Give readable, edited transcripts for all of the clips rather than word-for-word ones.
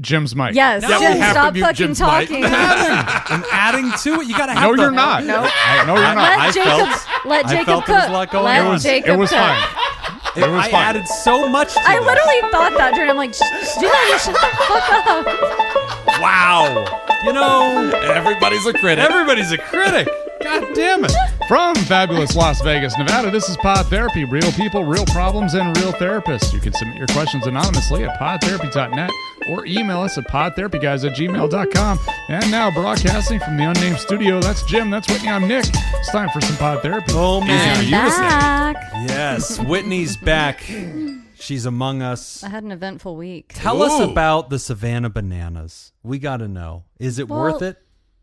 Jim's mic. Yes, No. Jim, We have stop to mute fucking Jim's mic. talking. I'm adding to it. You got to have No, you're not. No. No, you're not. Let Jacob I felt there was a lot going Let on. Jacob It was cook. fine. It was I fine. added so much to I this. literally thought that during. I'm like, Jim, shut the fuck up. Wow. You know, Everybody's a critic. everybody's a critic. God damn it. From fabulous Las Vegas, Nevada, this is Pod Therapy. Real people, real problems, and real therapists. You can submit your questions anonymously at podtherapy.net or email us at podtherapyguys@gmail.com. And now broadcasting from the unnamed studio, that's Jim, that's Whitney, I'm Nick. It's time for some Pod Therapy. Oh, man. Easy for you to say. Back. Yes, Whitney's back. She's among us. I had an eventful week. Tell us Ooh. about the Savannah Bananas. We got to know. Is it worth it?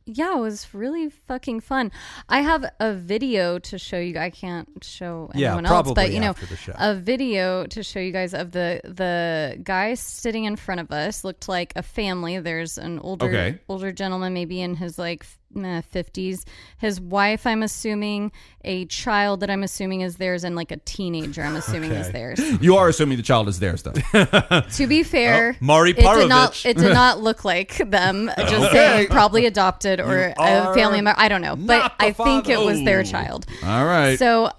Yeah, it was really fucking fun. I have a video to show you. I can't show anyone else, but probably you know, after the show. a video to show you guys of the guy sitting in front of us looked like a family. There's an older gentleman, maybe in his like 50s. His wife, I'm assuming, a child that I'm assuming is theirs, and like a teenager, I'm assuming is theirs. You are assuming the child is theirs, though. To be fair, Mari it did Parovich. not look like them. Just saying, probably adopted or a family member. I don't know, but not the I think it was their father. child. All right. So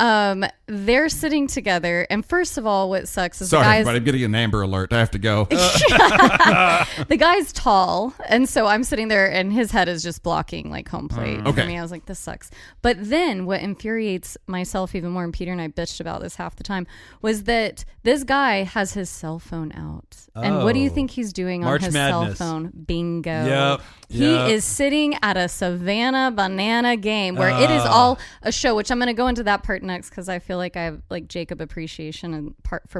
they're sitting together, and first of all, what sucks is Sorry, the everybody, I'm getting an Amber Alert. I have to go. the guy's tall, and so I'm sitting there, and his head is just blocking like home plate for Okay. me. I was like, this sucks. But then what infuriates myself even more, and Peter and I bitched about this half the time, was that this guy has his cell phone out. And what do you Oh. think he's doing March on his Madness. cell phone? Bingo. Yep. He is sitting at a Savannah Banana game where it is all a show, which I'm going to go into that part next because I feel like I have like Jacob appreciation and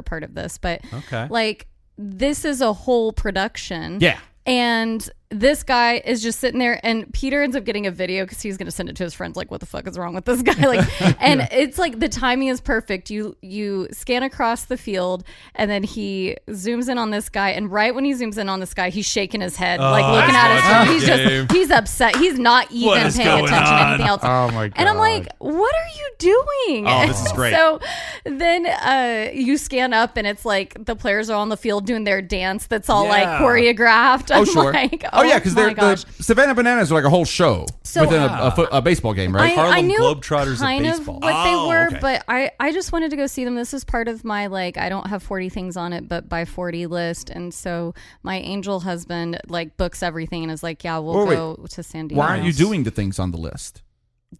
part of this. But Okay. like this is a whole production. Yeah. And this guy is just sitting there, and Peter ends up getting a video because he's going to send it to his friends. Like, what the fuck is wrong with this guy? Like, and it's like the timing is perfect. You scan across the field, and then he zooms in on this guy, and right when he zooms in on this guy, he's shaking his head, like looking at his phone. He's upset. He's not even is paying going attention to on? anything else. Oh, my God. And I'm like, what are you doing? Oh, this is great. So then you scan up, and it's like the players are on the field doing their dance that's all like Yeah. choreographed. Oh, I'm sure. like, oh, yeah, because my the gosh. Savannah Bananas are like a whole show So- within a baseball game, right? I Harlem knew Globetrotters of kind of baseball. what they were, okay. but I just wanted to go see them. This is part of my like I don't have 40 things on it, but by 40 list, and so my angel husband like books everything and is like, yeah, we'll Wait, go to San Diego. Why aren't you doing the things on the list?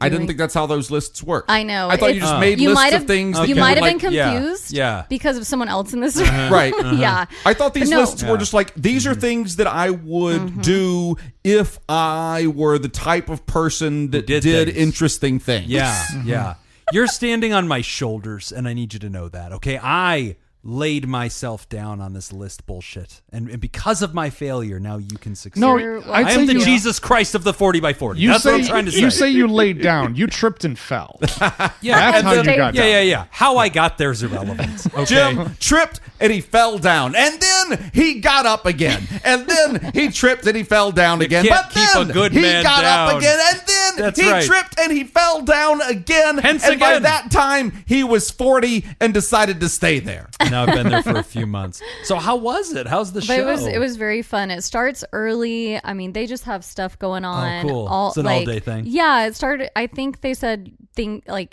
I didn't think that's how those lists work. I know. I thought you just made you lists might of have- things. that You you might would have been like- confused, Yeah. because of someone else in this room. Right. Yeah. I thought these But no. lists were just like, these are things that I would do if I were the type of person that did did things. interesting things. Yeah, yeah. You're standing on my shoulders, and I need you to know that, okay? I laid myself down on this list bullshit, and because of my failure, now you can succeed. No, You're I'd I say am the you, Jesus Christ of the 40 by 40. You That's say, what I'm trying to say. You say you laid down. You tripped and fell. yeah, That's and how you then- got down. Yeah. How I got there is irrelevant. Okay? Jim tripped and he fell down, and then he got up again, and then he tripped and he fell down again. can't But keep then a good he man got up down. again, and then That's he right. tripped and he fell down again. Hence and by again. that time, he was 40 and decided to stay there. Now I've been there for a few months. So how was it? How's the show? But it was very fun. It starts early. I mean, they just have stuff going on. cool. It's an all-day thing. Yeah, it started. I think they said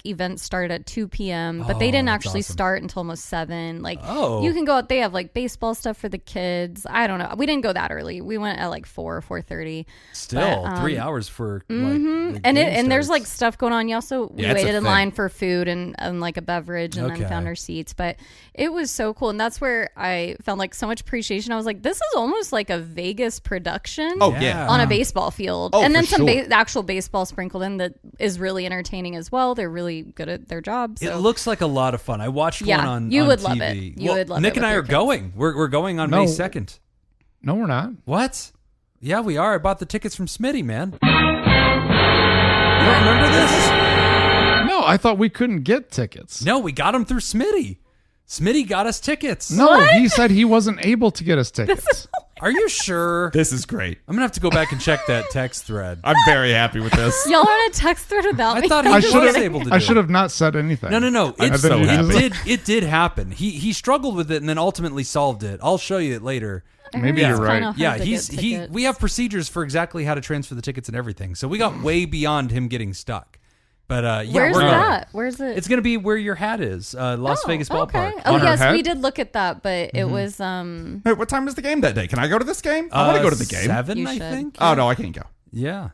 events start at 2 p.m. But they didn't that's actually awesome. start until almost 7. Like, Oh. you can go out. They have like baseball stuff for the kids. I don't know. We didn't go that early. We went at like 4:30. Still But, 3 hours for like, the And game there's like starts. stuff going on. You also we Yeah, it's a waited in thing. line for food and like a beverage, and Okay. then found our seats. But it was so cool, and that's where I found like so much appreciation. I was like, this is almost like a Vegas production. Oh, yeah. On a baseball field, Oh, and then for some sure. actual baseball sprinkled in that is really entertaining as well. They're really good at their job. So. It looks like a lot of fun. I watched Yeah, one on you on would TV. love it. You would love Nick it and with I your are kids. going. We're going on No. May 2nd. No, we're not. What? Yeah, we are. I bought the tickets from Smitty, man. You don't remember this? No, I thought we couldn't get tickets. No, we got them through Smitty. Smitty got us tickets. No, he said he wasn't able to get us tickets. Are you sure? This is great. I'm going to have to go back and check that text thread. I'm very happy with this. Y'all on a text thread without I me. thought he I was should able to do I should it. have not said anything. No. I'm It, so happy. it did happen. He struggled with it and then ultimately solved it. I'll show you it later. Maybe it's you're right. kinda hard Yeah, to get tickets. we have procedures for exactly how to transfer the tickets and everything. So we got way beyond him getting stuck. But yeah, Where's we're that? Where's it? It's going to be where your hat is, Las Vegas okay. ballpark. Oh, On our yes, head? we did look at that, but it was Hey, what time is the game that day? Can I go to this game? I want to go to the game. 7, You I should. think. Oh no, I can't go. Yeah,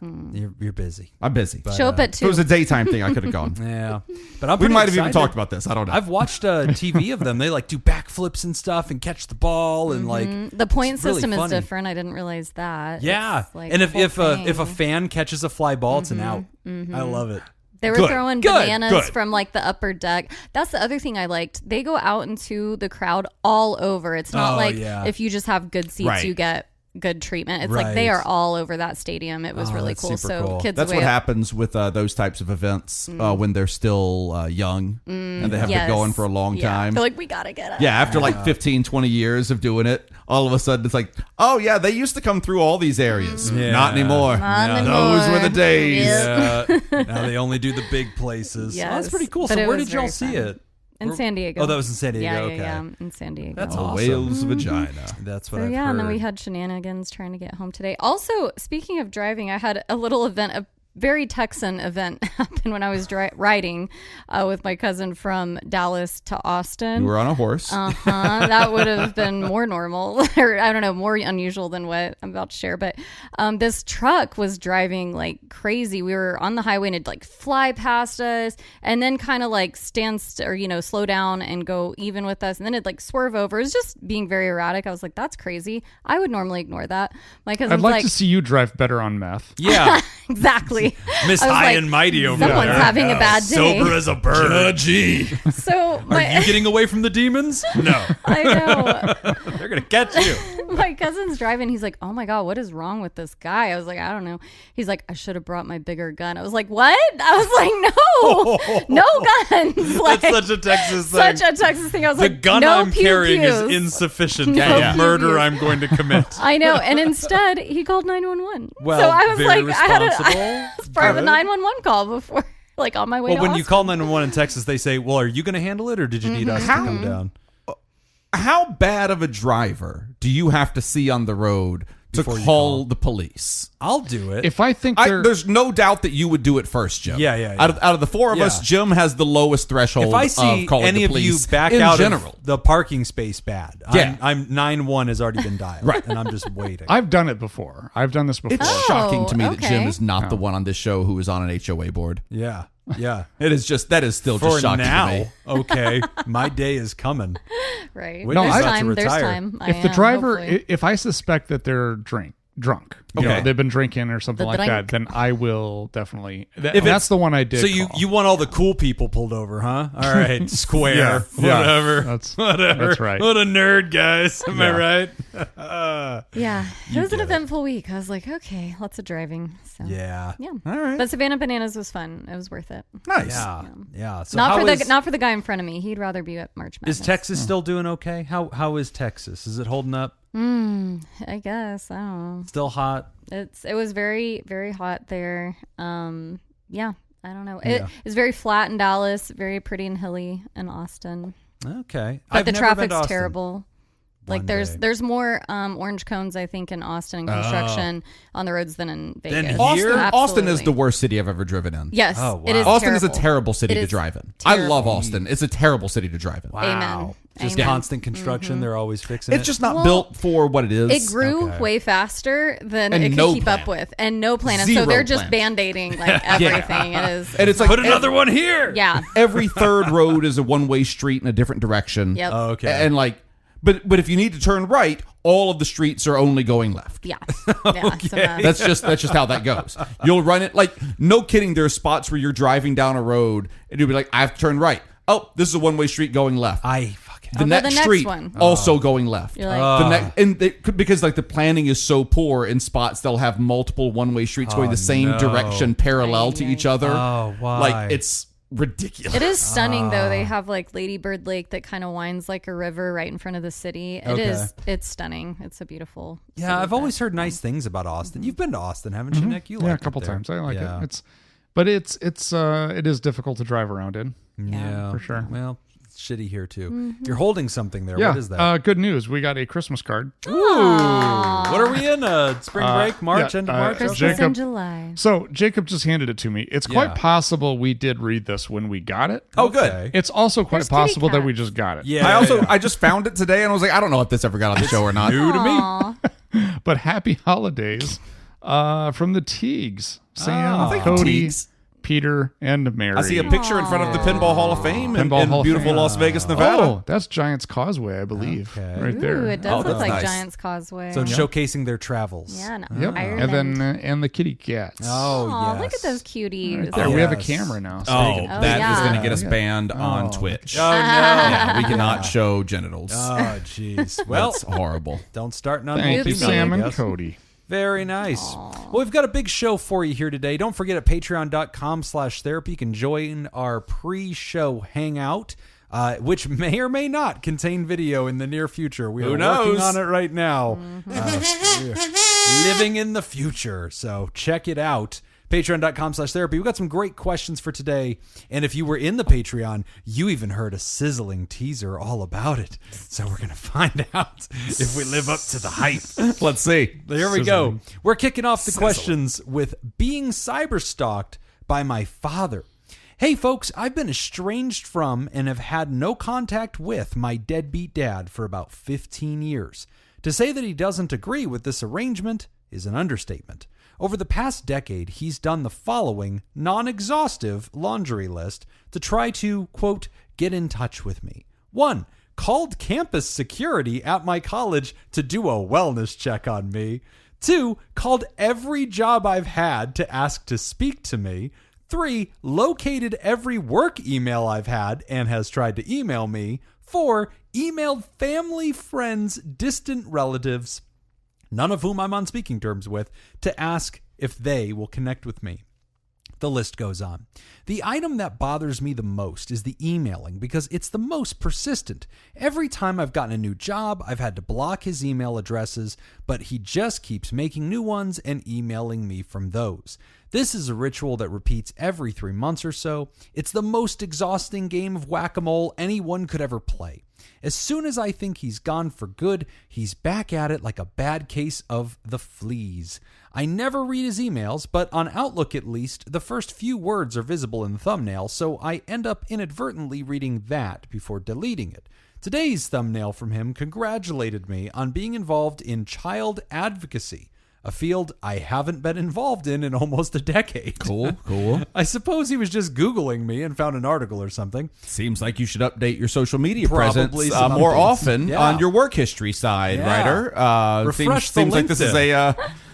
you're busy. I'm busy. But, show up at If it was 2. a daytime thing, I could have gone. Yeah, but I'm We pretty might have even excited. talked about this. I don't know. I've watched TV of them. They like do backflips and stuff and catch the ball and like The point it's really system is funny. different. I didn't realize that. Yeah, It's like and the if whole if a thing. fan catches a fly ball, it's an out. I love it. They were Good, throwing good, bananas good. from like the upper deck. That's the other thing I liked. They go out into the crowd all over. It's not Oh, like yeah. if you just have good seats, Right. you get good treatment. It's like they Right. are all over that stadium. It was Oh, really that's cool. super So cool. kids That's way what up- happens with those types of events when they're still young and they have Yes. been going for a long Yeah. time. They're like, we gotta get it. Yeah, after like 15, 20 years of doing it, all of a sudden it's like, oh yeah, they used to come through all these areas. Yeah. Not anymore. Not Yeah. anymore. Those were the days. Yep. Yeah, now they only do the big places. Yes. Oh, that's pretty cool. But So it where was did y'all very see fun. it? In San Diego. Oh, that was in San Diego. Yeah, Okay. yeah, in San Diego. That's A awesome. whale's vagina. That's what So I've yeah, heard. and then we had shenanigans trying to get home today. Also, speaking of driving, I had a little event, a very Texan event happen when I was riding with my cousin from Dallas to Austin. You were on a horse. That would have been more normal, or I don't know, more unusual than what I'm about to share. But this truck was driving like crazy. We were on the highway and it'd like fly past us, and then kind of like slow down and go even with us, and then it'd like swerve over. It was just being very erratic. I was like, that's crazy. I would normally ignore that. My cousin's I'd like like, to see you drive better on meth. Yeah, exactly. Miss I was High like, and Mighty over someone's there. having a bad day. Sober as a bird. So Are you getting away from the demons? No, I know. they're gonna catch you. My cousin's driving. He's like, oh my God, what is wrong with this guy? I was like, I don't know. He's like, I should have brought my bigger gun. I was like, what? I was like, no, no guns. Like, That's such a Texas thing. such a Texas thing. I was The like, gun no I'm carrying is pew-pews. insufficient No for the pew-pews. murder I'm going to commit. I know. And instead, he called 911. Well, so I was very like, I responsible. was part of a Good. 911 call before, like on my way Well, to when you Austin. call 911 in Texas, they say, well, are you going to handle it or did you need us to come down? How bad of a driver do you have to see on the road to Before you call the police? I'll do it. If I think they're There's no doubt that you would do it first, Jim. Yeah. Out of the four of us, Yeah. Jim has the lowest threshold If I see of calling any the of you police back in out general. of the parking space bad, Yeah. I'm 9-1 has already been dialed. Right. And I'm just waiting. I've done it before. I've done this before. It's shocking to me that okay. Jim is not the one on this show who is on an HOA board. Yeah. It is just that is still For just shocking now, to me. okay, my day is coming. Right. No, there's I- time. There's retire. time. I If the am, driver, hopefully. if I suspect that they're drunk, you know, Okay. they've been drinking or something The like that, drink. then I will definitely. If That's it's- the one I did. So you call. you want all the cool people pulled over, huh? All right, square, Yeah. whatever. That's Whatever. That's right. What a nerd, guys. Am I Yeah. right? Yeah, it was an get it. eventful week. I was like, okay, lots of driving. So Yeah. yeah. All right. But Savannah Bananas was fun. It was worth it. Nice. Yeah. So not how for is- the not for the guy in front of me. He'd rather be at March Madness. Is Texas still doing okay? How is Texas? Is it holding up? I guess. I don't know. Still hot? It was very, very hot there. Yeah. I don't know. Yeah. It's very flat in Dallas, very pretty and hilly in Austin. Okay. But I've the never been to traffic's Austin. terrible. Like One there's day. there's more orange cones, I think, in Austin and construction on the roads than in Vegas. here? Austin is Absolutely. the worst city I've ever driven in. Yes, Oh, it is. wow. Austin is a terrible. terrible city It to is drive in. I love terrible. Austin. It's a terrible city to drive in. Wow. Amen. Just Amen. constant construction. They're always fixing it. It's just not Well, built for what it is. It grew Okay. way faster than And it could no keep plan. up with, and no plan. And Zero so they're just plan. band-aiding like everything. It is. And it's like Put another one here. Yeah. every third road is a one-way street in a different direction. Yep. Oh, okay. And like, but if you need to turn right, all of the streets are only going left. Yeah. Yeah. So, That's just how that goes. You'll run it like no kidding. There are spots where you're driving down a road and you'll be like, I have to turn right. Oh, this is a one-way street going left. I fucking. The I'll go next the next street one. also going left. You're like, The next, and they, because like the planning is so poor in spots, they'll have multiple one-way streets going the same no. direction, parallel Ay, to ay. each other. Oh, why? Like it's ridiculous. it is stunning though. They have like Lady Bird Lake that kind of winds like a river right in front of the city. It Okay. is. It's stunning. It's a beautiful. city, Yeah, I've but- always heard nice things about Austin. You've been to Austin, haven't you, Nick? You yeah, a liked it couple there. times. I like Yeah. it. It is difficult to drive around in. Yeah, for sure. Well, shitty here too. You're holding something there. Yeah. What is that? Good news. We got a Christmas card. Ooh. What are we in? Spring break? March? yeah, End of March? Christmas Jacob- in July. So Jacob just handed it to me. It's quite Yeah. possible we did read this when we got it. Oh, good. Okay. It's also quite There's kitty possible that we cats. just got it. Yeah. I just found it today and I was like, I don't know if this ever got on the show or not. New to me. Aw. But happy holidays from the Teagues. Sam, thank you, Cody, Teagues. Peter, and Mary. I see a picture in front of the Pinball Hall of Fame in Pinball Hall of beautiful Fame. Las Vegas, Nevada. Oh, that's Giants Causeway, I believe. Okay. Right there. Ooh, it does Oh, look that's like nice. Giants Causeway. So showcasing their travels. yeah, no, Yep. Ireland. And then and the kitty cats. Oh, Aw, yes. look at those cuties. Right there. We have a Yes. camera now. So Oh, you can- that is yeah. going to get us banned on Twitch. Oh, no. Yeah, we cannot show genitals. Oh, jeez. Well, That's horrible. don't start none. Thank won't you, be none, Sam I and guess. Cody. Very nice. Well, we've got a big show for you here today. Don't forget at patreon.com/therapy, you can join our pre-show hangout, which may or may not contain video in the near future. We are Who knows? working on it right now. Living in the future. So check it out. Patreon.com/therapy. We've got some great questions for today. And if you were in the Patreon, you even heard a sizzling teaser all about it. So we're going to find out if we live up to the hype. Let's see. There we go. We're kicking off the questions with being cyberstalked by my father. Hey folks, I've been estranged from and have had no contact with my deadbeat dad for about 15 years. To say that he doesn't agree with this arrangement is an understatement. Over the past decade, he's done the following non-exhaustive laundry list to try to, quote, get in touch with me. 1. Called campus security at my college to do a wellness check on me. 2. Called every job I've had to ask to speak to me. 3. Located every work email I've had and has tried to email me. 4. Emailed family, friends, distant relatives, none of whom I'm on speaking terms with, to ask if they will connect with me. The list goes on. The item that bothers me the most is the emailing because it's the most persistent. Every time I've gotten a new job, I've had to block his email addresses, but he just keeps making new ones and emailing me from those. This is a ritual that repeats every 3 months or so. It's the most exhausting game of whack-a-mole anyone could ever play. As soon as I think he's gone for good, he's back at it like a bad case of the fleas. I never read his emails, but on Outlook at least, the first few words are visible in the thumbnail, so I end up inadvertently reading that before deleting it. Today's thumbnail from him congratulated me on being involved in child advocacy, a field I haven't been involved in almost a decade. Cool. I suppose he was just Googling me and found an article or something. Seems like you should update your social media Probably presence some more updates. often Yeah. on your work history side, Yeah. writer. Refresh the seems like this is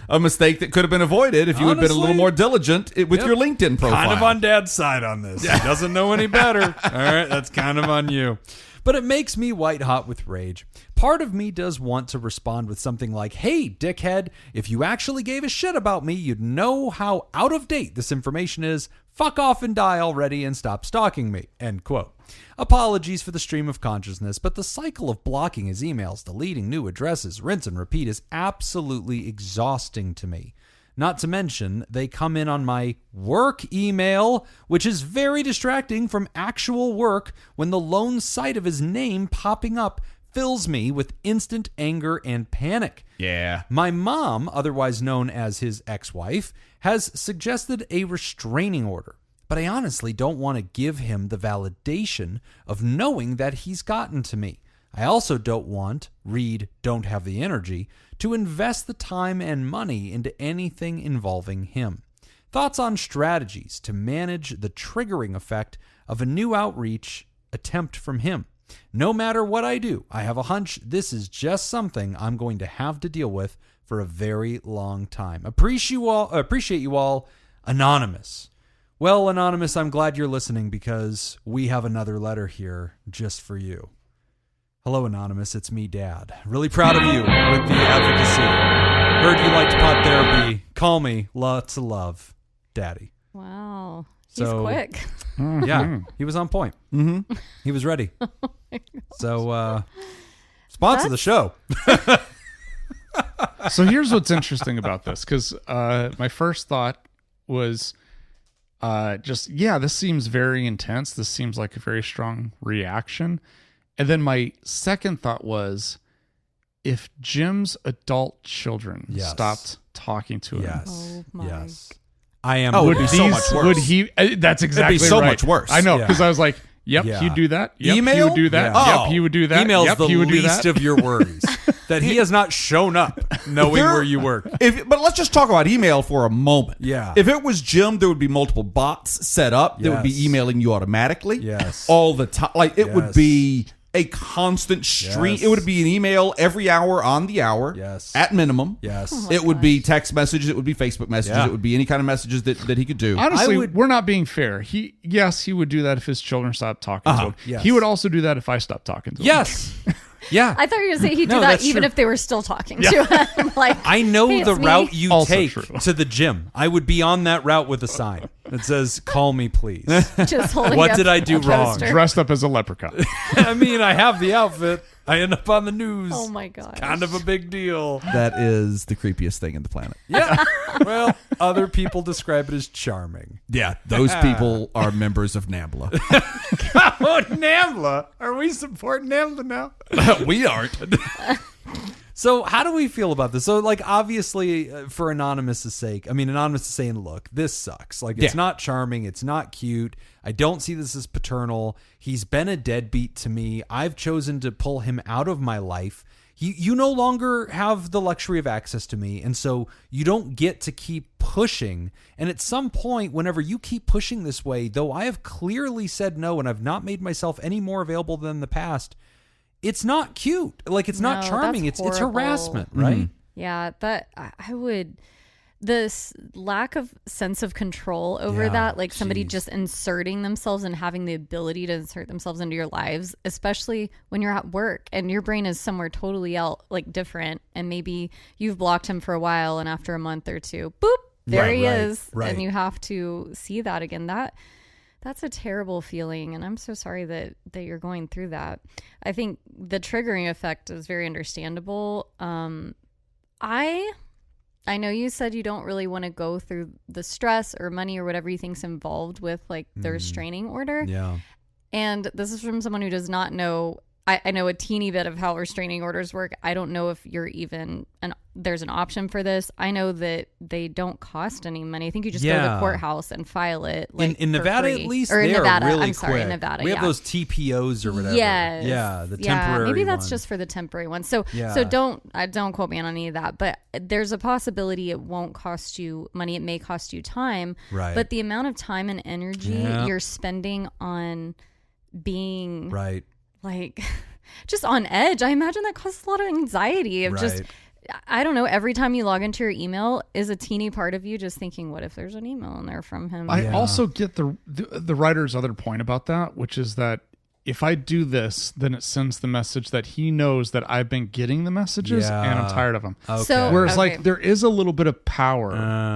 a mistake that could have been avoided if you had been a little Honestly. more diligent with Yep. your LinkedIn profile. Kind of on Dad's side on this. He doesn't know any better. All right, that's kind of on you. But it makes me white hot with rage. Part of me does want to respond with something like, hey, dickhead, if you actually gave a shit about me, you'd know how out of date this information is. Fuck off and die already and stop stalking me. End quote. Apologies for the stream of consciousness, but the cycle of blocking his emails, deleting new addresses, rinse and repeat is absolutely exhausting to me. Not to mention, they come in on my work email, which is very distracting from actual work when the lone sight of his name popping up fills me with instant anger and panic. Yeah. My mom, otherwise known as his ex-wife, has suggested a restraining order, but I honestly don't want to give him the validation of knowing that he's gotten to me. I also don't have the energy to invest the time and money into anything involving him. Thoughts on strategies to manage the triggering effect of a new outreach attempt from him. No matter what I do, I have a hunch this is just something I'm going to have to deal with for a very long time. Appreciate you all, Anonymous. Well, Anonymous, I'm glad you're listening because we have another letter here just for you. Hello, Anonymous. It's me, Dad. Really proud of you with the advocacy. Heard you liked pod therapy. Call me. Lots of love, Daddy. Wow. He's So- quick. Yeah, he was on point. Mm-hmm. He was ready. So, sponsor the show. So here's what's interesting about this, because my first thought was, this seems very intense. This seems like a very strong reaction. And then my second thought was, if Jim's adult children stopped talking to him, Oh my. Yes. I am. Oh, it'd be so much worse. would he? That's exactly so right. much worse. I know, Yeah. because I was like, yep, Yeah. he'd do that. Yep, he Email? would do that. Yeah. Yep, he would do that. Email's Yep, the he would do least that. of your worries. That he has not shown up knowing There- where you work. But let's just talk about email for a moment. Yeah. If it was Jim, there would be multiple bots set up that would be Yes. emailing you automatically. Yes. All the time. Like it would Yes. be a constant stream. Yes. It would be an email every hour on the hour. Yes. At minimum. Yes. Oh my It would be text messages. It would be Facebook messages. Yeah. It would be any kind of messages that he could do. Honestly, I would- we're not being fair. He would do that if his children stopped talking to him. Yes. He would also do that if I stopped talking to him. Yes. Yeah. I thought you were going to say he'd No, do that that's even true. if they were still talking to him. Like, I know hey, the it's me. route you Also take true. to the gym. I would be on that route with a sign that says, "Call me, please." Just holding What up did I do a wrong? poster. Dressed up as a leprechaun. I mean, I have the outfit. I end up on the news. Oh my god. Kind of a big deal. That is the creepiest thing in the planet. Yeah. Well, other people describe it as charming. Yeah, those people are members of NAMBLA. Oh, NAMBLA. Are we supporting NAMBLA now? We aren't. So how do we feel about this? So, like, obviously, for Anonymous' sake, I mean, Anonymous is saying, look, this sucks. Like, it's not charming. It's not cute. I don't see this as paternal. He's been a deadbeat to me. I've chosen to pull him out of my life. You no longer have the luxury of access to me, and so you don't get to keep pushing. And at some point, whenever you keep pushing this way, though I have clearly said no and I've not made myself any more available than in the past, it's not cute. Like, it's not No, charming. that's It's horrible. harassment, right? Yeah, that I would. This lack of sense of control over Yeah, that, like somebody jeez. just inserting themselves and having the ability to insert themselves into your lives, especially when you're at work and your brain is somewhere totally out, like different, and maybe you've blocked him for a while, and after a month or two, boop, there he is, right. and you have to see that again. That's a terrible feeling, and I'm so sorry that you're going through that. I think the triggering effect is very understandable. I know you said you don't really want to go through the stress or money or whatever you think's involved with like the restraining order. Yeah. And this is from someone who does not know. I know a teeny bit of how restraining orders work. I don't know if you're even there's an option for this. I know that they don't cost any money. I think you just go to the courthouse and file it. Like in for Nevada, free. at least, or in they Nevada. are really I'm sorry, quick. in Nevada. We have yeah. those TPOs or whatever. Yes. Yeah, the temporary. Maybe that's one. just for the temporary one. So Yeah. so don't quote me on any of that. But there's a possibility it won't cost you money. It may cost you time. Right. But the amount of time and energy Yeah. you're spending on being right. like just on edge, I imagine that causes a lot of anxiety of just. Right. I don't know. Every time you log into your email, is a teeny part of you just thinking, "What if there's an email in there from him?" I also get the writer's other point about that, which is that if I do this, then it sends the message that he knows that I've been getting the messages and I'm tired of them. Okay. So- Whereas, Okay. like, there is a little bit of power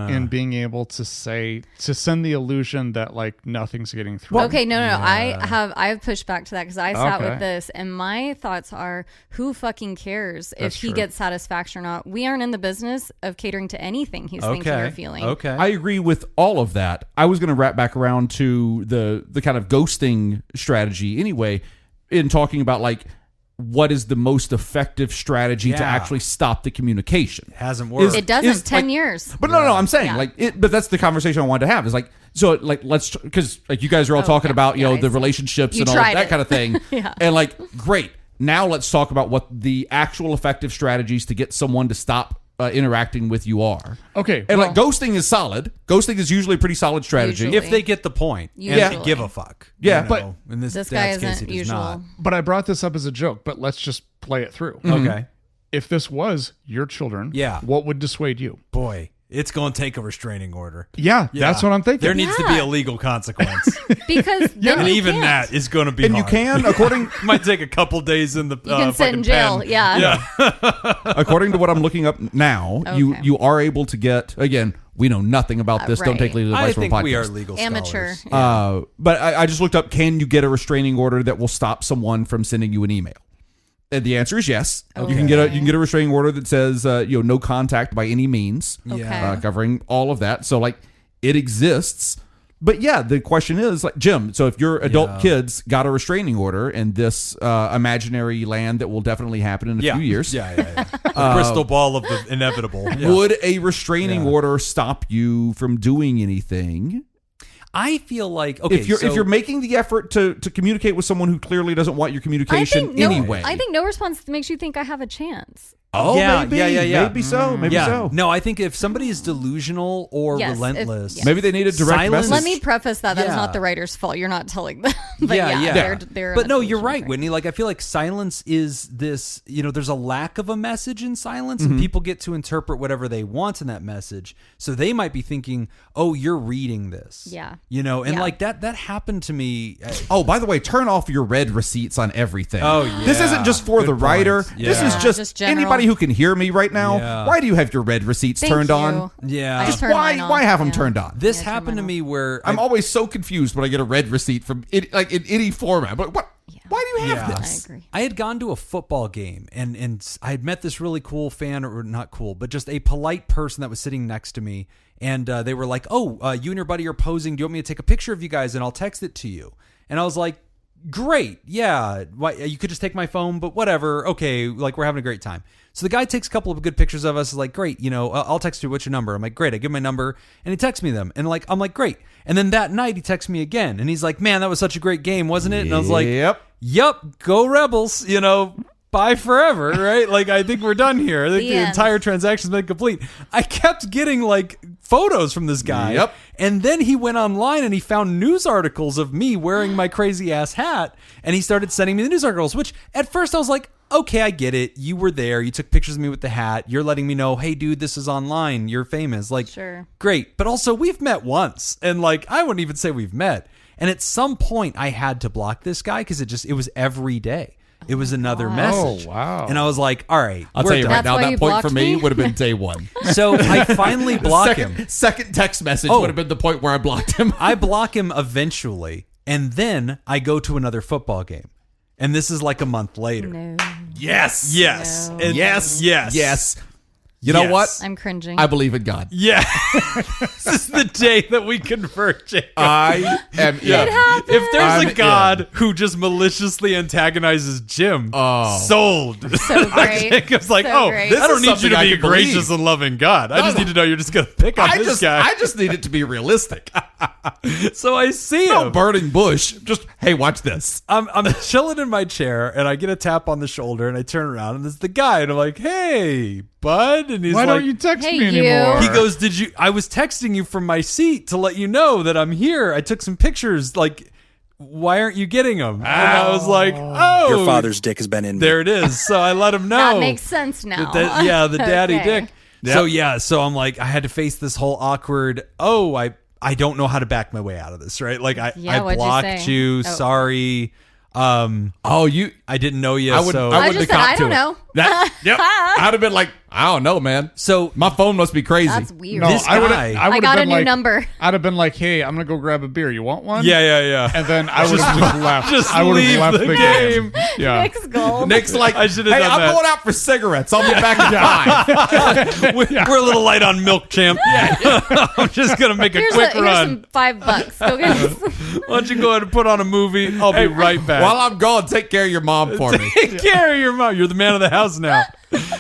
in being able to send the illusion that like nothing's getting through. Okay, no. I have pushed back to that because I sat Okay. with this, and my thoughts are, who fucking cares if That's he true. gets satisfaction or not? We aren't in the business of catering to anything he's thinking or feeling. Okay. I agree with all of that. I was going to wrap back around to the kind of ghosting strategy anyway, in talking about like what is the most effective strategy to Yeah. actually stop the communication. Hasn't worked. It doesn't. Is, 10 like- years. But no, I'm saying Yeah. like it. But that's the conversation I wanted to have. Is like so like let's because like you guys are all talking yeah. about Yeah, I the see. relationships You and all of tried that it. kind of thing. Yeah. And like great. Now let's talk about what the actual effective strategies to get someone to stop interacting with you are. Okay, And well, like ghosting is solid. Ghosting is usually a pretty solid strategy. Usually. if they get the point and Usually. give a fuck. Yeah, you know, but in this This guy dad's case, isn't he does usual. not. but I brought this up as a joke, but let's just play it through. Okay. If this was your children, Yeah. what would dissuade you? Boy, it's going to take a restraining order. Yeah, that's what I'm thinking. There needs to be Yeah. a legal consequence. Because then And you even can't. that is going to be and you hard. can, according Might take a couple days in the You can sit in fucking jail. pen. Yeah. according to what I'm looking up now, Okay. you are able to get again. We know nothing about this. Don't right. take legal advice I from a think podcast. we are legal Amateur. scholars. But I just looked up. Can you get a restraining order that will stop someone from sending you an email? And the answer is yes. You can get a restraining order that says no contact by any means, Okay. Yeah. covering all of that. So like it exists. But yeah, the question is like, Jim, so if your adult kids got a restraining order in this imaginary land that will definitely happen in a few years. The crystal ball of the inevitable. Would a restraining order stop you from doing anything? I feel like, okay, if you're making the effort to communicate with someone who clearly doesn't want your communication anyway. I think no response makes you think I have a chance. Oh, yeah, maybe. yeah. Maybe so. Maybe so. No, I think if somebody is delusional or relentless, maybe they need a direct Silence. message. Let me preface that is not the writer's fault. You're not telling them. But they're but no, you're right, Whitney. Like, I feel like silence is this, there's a lack of a message in silence, and people get to interpret whatever they want in that message. So they might be thinking, oh, you're reading this. Yeah. Like that happened to me. Oh, by the way, turn off your read receipts on everything. Oh, yeah. This isn't just for the writer. Yeah. This is just anybody who can hear me right now. Yeah. Why do you have your read receipts turned on? Yeah. I Just turned mine why on. have them turned on? This happened to me where I'm always so confused when I get a read receipt from in any format. But what? Yeah. Why do you have this? I agree. I had gone to a football game and I had met this really cool fan, or not cool, but just a polite person that was sitting next to me. And they were like, oh, you and your buddy are posing. Do you want me to take a picture of you guys and I'll text it to you? And I was like, great. Yeah. Why, you could just take my phone, but whatever. Okay. Like, we're having a great time. So the guy takes a couple of good pictures of us. Like, great. I'll text you. What's your number? I'm like, great. I give him my number and he texts me them. And I'm like, great. And then that night he texts me again and he's like, man, that was such a great game, wasn't it? And I was like, yep, go Rebels, bye forever, right? Like, I think we're done here. I think the entire transaction's been complete. I kept getting like photos from this guy. Yep. And then he went online and he found news articles of me wearing my crazy ass hat. And he started sending me the news articles, which at first I was like, okay, I get it. You were there. You took pictures of me with the hat. You're letting me know, hey, dude, this is online. You're famous. Like, sure. Great. But also, we've met once. And like, I wouldn't even say we've met. And at some point, I had to block this guy because it was every day. It was another message. Oh, wow. And I was like, all right. I'll tell you right That's now, why that you point for blocked me me? would have been day one. So I finally block him. Second text message would have been the point where I blocked him. I block him eventually. And then I go to another football game. And this is like a month later. No. Yes. Yes. No. And Yes. Yes. Yes. You know Yes. what? I'm cringing. I believe in God. Yeah. This is the day that we convert, Jacob. I am. It happened. If there's I'm a God who just maliciously antagonizes Jim, Oh. sold. So great. Jacob's like, So oh, great. I don't is need you something to I be a can believe. gracious and loving God. I just no. need to know you're just going to pick on this guy. I just need it to be realistic. So I see No him. burning bush. Just hey, watch this. I'm chilling in my chair and I get a tap on the shoulder and I turn around and it's the guy and I'm like, hey, bud. And he's Why like, don't you text Hey, me you. anymore? he goes, I was texting you from my seat to let you know that I'm here. I took some pictures. Like, why aren't you getting them? And I was like, oh. Your father's dick has been in me. There it is. So I let him know. That makes sense now. The daddy Okay. dick. So I'm like, I had to face this whole awkward, I don't know how to back my way out of this, right? Like I what'd you blocked say? you. Oh. Sorry. I didn't know you. I would. so I wouldn't just have said, copped I don't to it. know. That, yep. I'd have been like, I don't know, man. so My phone must be crazy. That's weird. No, This I would. guy- I would got have a been new like, number. I'd have been like, "Hey, I'm gonna go grab a beer. You want one?" yeah. And then I would have just left. Just I would leave have left the the game. game. Yeah. Nick's goal. Nick's like, I should have hey, done I'm that. going out for cigarettes. I'll be back in 5. We're a little light on milk, champ. I'm just gonna make a quick Here's run. some $5. Go get us. Why don't you go ahead and put on a movie? I'll be right back. While I'm gone, take care of your mom for me. Take care of your mom. You're the man of the house now.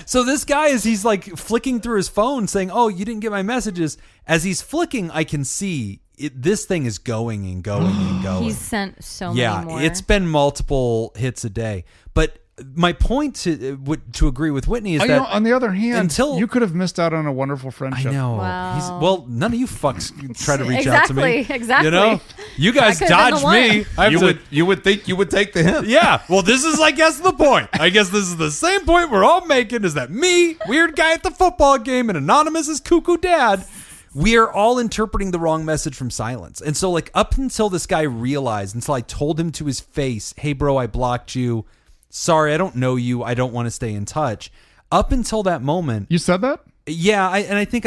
So this guy, he's like flicking through his phone saying, oh, you didn't get my messages. As he's flicking, I can see this thing is going and going and going. He's sent so many more. It's been multiple hits a day. But my point to agree with Whitney is that on the other hand, until- you could have missed out on a wonderful I friendship. know. Wow. None of you fucks try to reach out to me. Exactly. You know, you guys could've been the dodged me. one. I have to- You would think you would take the hint. Yeah. Well, this is, I guess, the point. I guess this is the same point we're all making is that me, weird guy at the football game, and Anonymous is cuckoo dad, we are all interpreting the wrong message from silence. And so, like, up until this guy realized, until I told him to his face, hey, bro, I blocked you. Sorry, I don't know you. I don't want to stay in touch. Up until that moment. You said that? Yeah, I think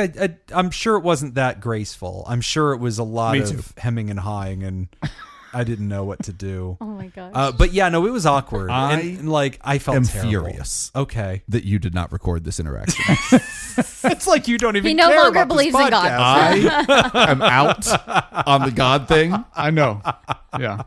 I'm sure it wasn't that graceful. I'm sure it was a lot of hemming and hawing and I didn't know what to do. Oh my gosh. But yeah, no, it was awkward. I I felt am terrible. furious. Okay. That you did not record this interaction. It's like you don't even He no care longer about this believes in God. podcast. I am out on the God thing. I know. Yeah.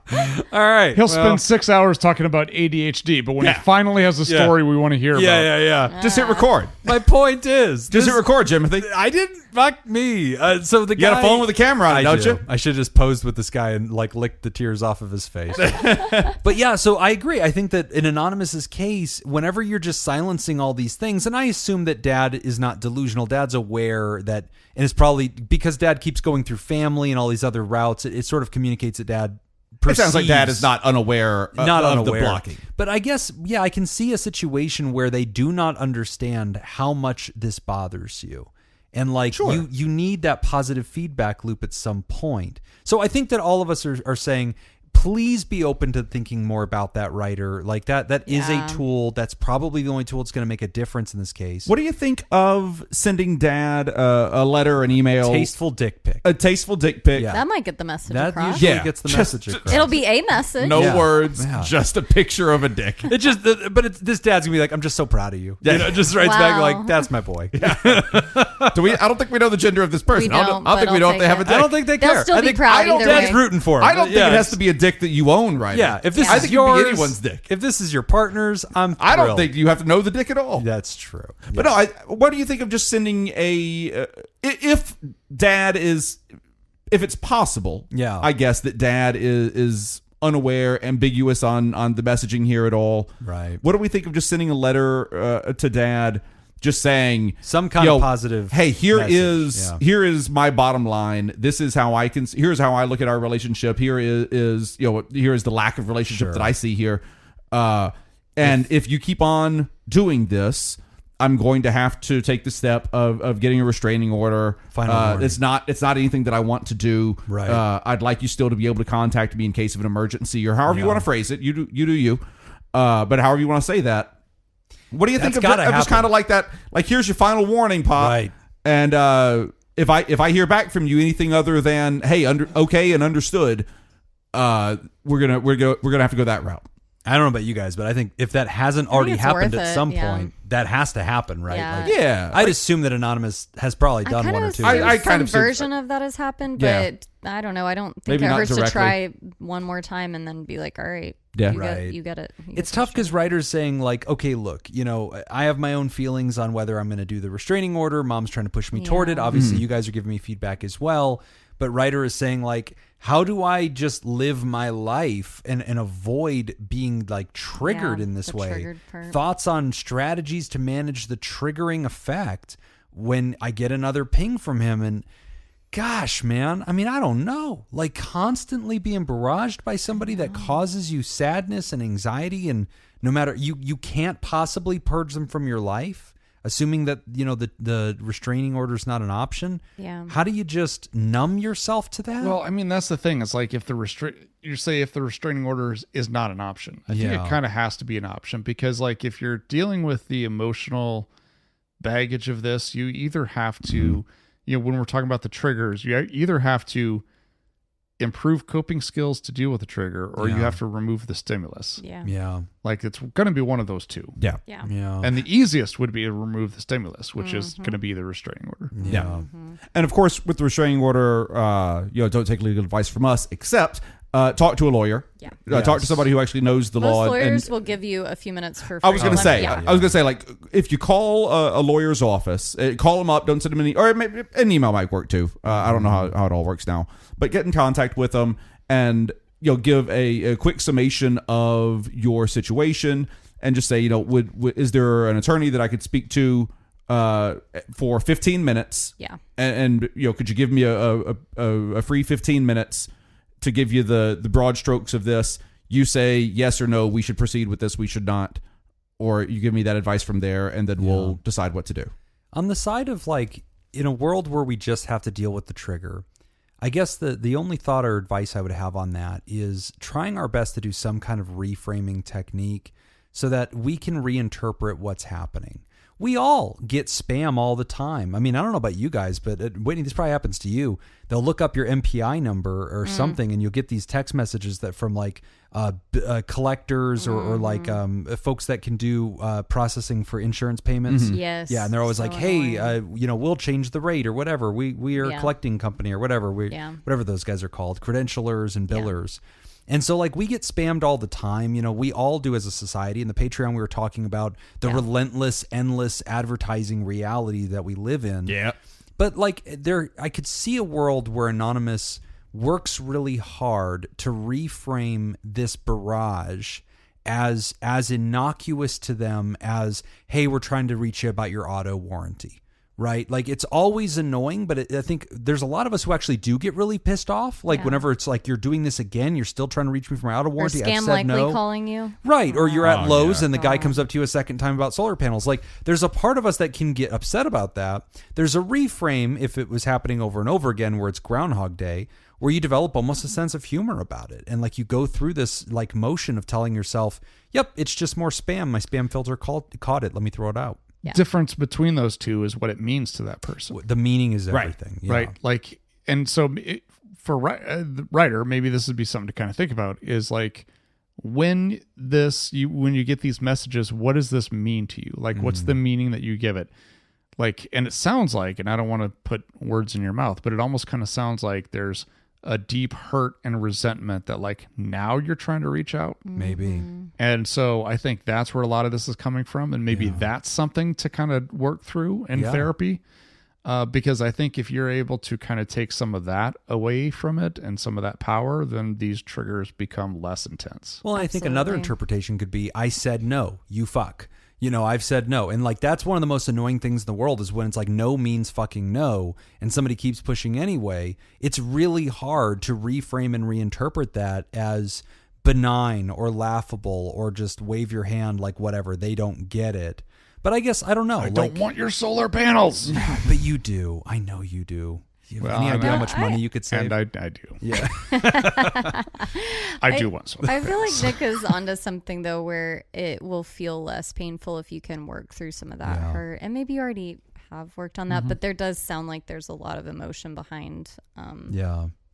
All right. He'll spend 6 hours talking about ADHD, but when he finally has a story we want to hear about. Yeah. Just hit record. My point is, Just hit record, Timothy. I didn't. Fuck me. So the You got a phone with a camera on it, don't you? I should have just posed with this guy and like licked the tears off of his face. But yeah, so I agree. I think that in Anonymous's case, whenever you're just silencing all these things, and I assume that Dad is not delusional. Dad's aware that, and it's probably because Dad keeps going through family and all these other routes. It sort of communicates that Dad. It sounds like Dad is not unaware of the blocking. But I guess, yeah, I can see a situation where they do not understand how much this bothers you. And like you need that positive feedback loop at some point. So I think that all of us are saying, please be open to thinking more about that writer. Like that is a tool. That's probably the only tool that's going to make a difference in this case. What do you think of sending Dad a letter, an email? Tasteful dick pic. A tasteful dick pic. Yeah. That might get the message That across. usually gets the message across. It'll be a message. No words, just a picture of a dick. This dad's gonna be like, I'm just so proud of you. You know, just writes back like, that's my boy. I don't think we know the gender of this person. We don't, I don't think we know if they have a dick. I don't think they care. They'll still I be think proud either Dad's way. rooting for him. I don't think it has to be a dick that you own, right? Yeah, if this I is think it yours, could be anyone's dick. If this is your partner's, I'm thrilled. I don't think you have to know the dick at all. That's true. But no, what do you think of just sending if Dad is, if it's possible, I guess that Dad is unaware, ambiguous on the messaging here at all. Right. What do we think of just sending a letter to Dad, just saying some kind of positive? Hey, here message. here is my bottom line. This is how I can. Here's how I look at our relationship. Here is here is the lack of relationship that I see here. And if you keep on doing this, I'm going to have to take the step of getting a restraining order. It's not anything that I want to do. Right. I'd like you still to be able to contact me in case of an emergency or however you want to phrase it. You do you. But however you want to say that. What do you think of just kind of like that? Like, here's your final warning, Pop. Right. And if I hear back from you anything other than hey, okay and understood, we're gonna have to go that route. I don't know about you guys, but I think if that hasn't already happened at some yeah. point, that has to happen, right? Yeah. I'd assume that Anonymous has probably done one or two. I kind some of version of that has happened, but I don't know. I don't think Maybe it not hurts directly. to try one more time and then be like, all right, Yeah. you get it. It's tough because writers saying like, okay, look, I have my own feelings on whether I'm going to do the restraining order. Mom's trying to push me toward it. Obviously, you guys are giving me feedback as well. But writer is saying like, how do I just live my life and avoid being like triggered in this way? Thoughts on strategies to manage the triggering effect when I get another ping from him. And gosh, man, I mean, I don't know. Like constantly being barraged by somebody that causes you sadness and anxiety, and no matter you can't possibly purge them from your life. Assuming that, the restraining order is not an option. Yeah. How do you just numb yourself to that? Well, I mean, that's the thing. It's like if the restraining order is not an option, I think it kind of has to be an option because, like, if you're dealing with the emotional baggage of this, you either have to, when we're talking about the triggers, you either have to improve coping skills to deal with the trigger, or you have to remove the stimulus. Yeah. Like it's going to be one of those two. Yeah. And the easiest would be to remove the stimulus, which is going to be the restraining order. Yeah. And of course, with the restraining order, don't take legal advice from us, except talk to a lawyer. Yeah. Talk to somebody who actually knows the law. Most lawyers will give you a few minutes for free. I was going to say, like, if you call a lawyer's office, call them up, don't send them or maybe an email might work too. I don't know how it all works now, but get in contact with them and give a quick summation of your situation and just say, is there an attorney that I could speak to for 15 minutes? Yeah. And could you give me a free 15 minutes to give you the broad strokes of this? You say yes or no, we should proceed with this, we should not. Or you give me that advice from there, and then we'll decide what to do. On the side of like, in a world where we just have to deal with the trigger, I guess the only thought or advice I would have on that is trying our best to do some kind of reframing technique so that we can reinterpret what's happening. we all get spam all the time. I mean, I don't know about you guys, but Whitney, this probably happens to you. They'll look up your MPI number or something, and you'll get these text messages that from like collectors or like folks that can do processing for insurance payments. Yes. Yeah, and they're always So like, "Hey, annoying. we'll change the rate or whatever. We are a collecting company or whatever. Whatever those guys are called, credentialers and billers." And so, like, we get spammed all the time. We all do as a society. In the Patreon, we were talking about the relentless, endless advertising reality that we live in. Yeah. But, like, I could see a world where Anonymous works really hard to reframe this barrage as innocuous to them as, hey, we're trying to reach you about your auto warranty. Right? Like, it's always annoying, but I think there's a lot of us who actually do get really pissed off. Like, whenever it's like, you're doing this again, you're still trying to reach me for my auto warranty. Or Scam I've said Likely no. calling you. Right. Or you're at Lowe's yeah. and the guy comes up to you a second time about solar panels. Like, there's a part of us that can get upset about that. There's a reframe if it was happening over and over again where it's Groundhog Day, where you develop almost a sense of humor about it. And like, you go through this like motion of telling yourself, yep, it's just more spam. My spam filter caught it. Let me throw it out. Yeah. Difference between those two is what it means to that person. The meaning is everything. Yeah. Right. Like, and so for the writer, maybe this would be something to kind of think about is like, when you get these messages, what does this mean to you? Like, what's the meaning that you give it? Like, and it sounds like, and I don't want to put words in your mouth, but it almost kind of sounds like there's a deep hurt and resentment that like now you're trying to reach out. Maybe. And so I think that's where a lot of this is coming from. And maybe that's something to kind of work through in therapy. Because I think if you're able to kind of take some of that away from it and some of that power, then these triggers become less intense. Well, I think another interpretation could be, I said no, you fuck. I've said no. And like, that's one of the most annoying things in the world is when it's like no means fucking no and somebody keeps pushing anyway. It's really hard to reframe and reinterpret that as benign or laughable or just wave your hand like whatever. They don't get it. But I guess, I don't know. I don't want your solar panels. But you do. I know you do. You have any idea how much money you could save? And I do. Yeah. I do want solar I feel panels. like Nick is onto something though, where it will feel less painful if you can work through some of that hurt. And maybe you already have worked on that, but there does sound like there's a lot of emotion behind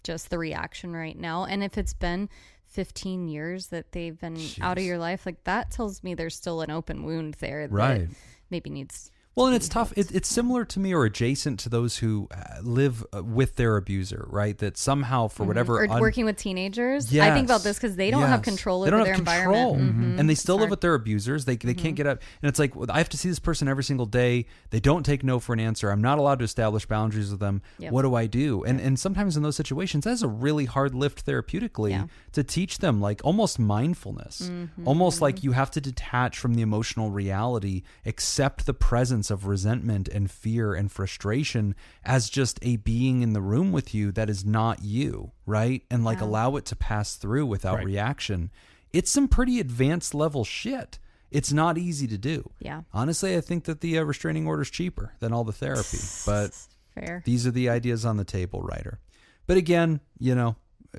just the reaction right now. And if it's been 15 years that they've been out of your life, like that tells me there's still an open wound there that maybe needs. Well, and it's tough. It's similar to me or adjacent to those who live with their abuser, right? That somehow, for whatever... Or working with teenagers. I think about this because they don't have control over their environment. And they still live with their abusers. They can't get up. And it's like, I have to see this person every single day. They don't take no for an answer. I'm not allowed to establish boundaries with them. Yep. What do I do? And sometimes in those situations, that's a really hard lift therapeutically to teach them, like almost mindfulness. Almost like you have to detach from the emotional reality, accept the presence of resentment and fear and frustration as just a being in the room with you that is not you, right? And like allow it to pass through without reaction. It's some pretty advanced level shit. It's not easy to do. Yeah. Honestly, I think that the restraining order is cheaper than all the therapy, but fair. These are the ideas on the table, writer. But again,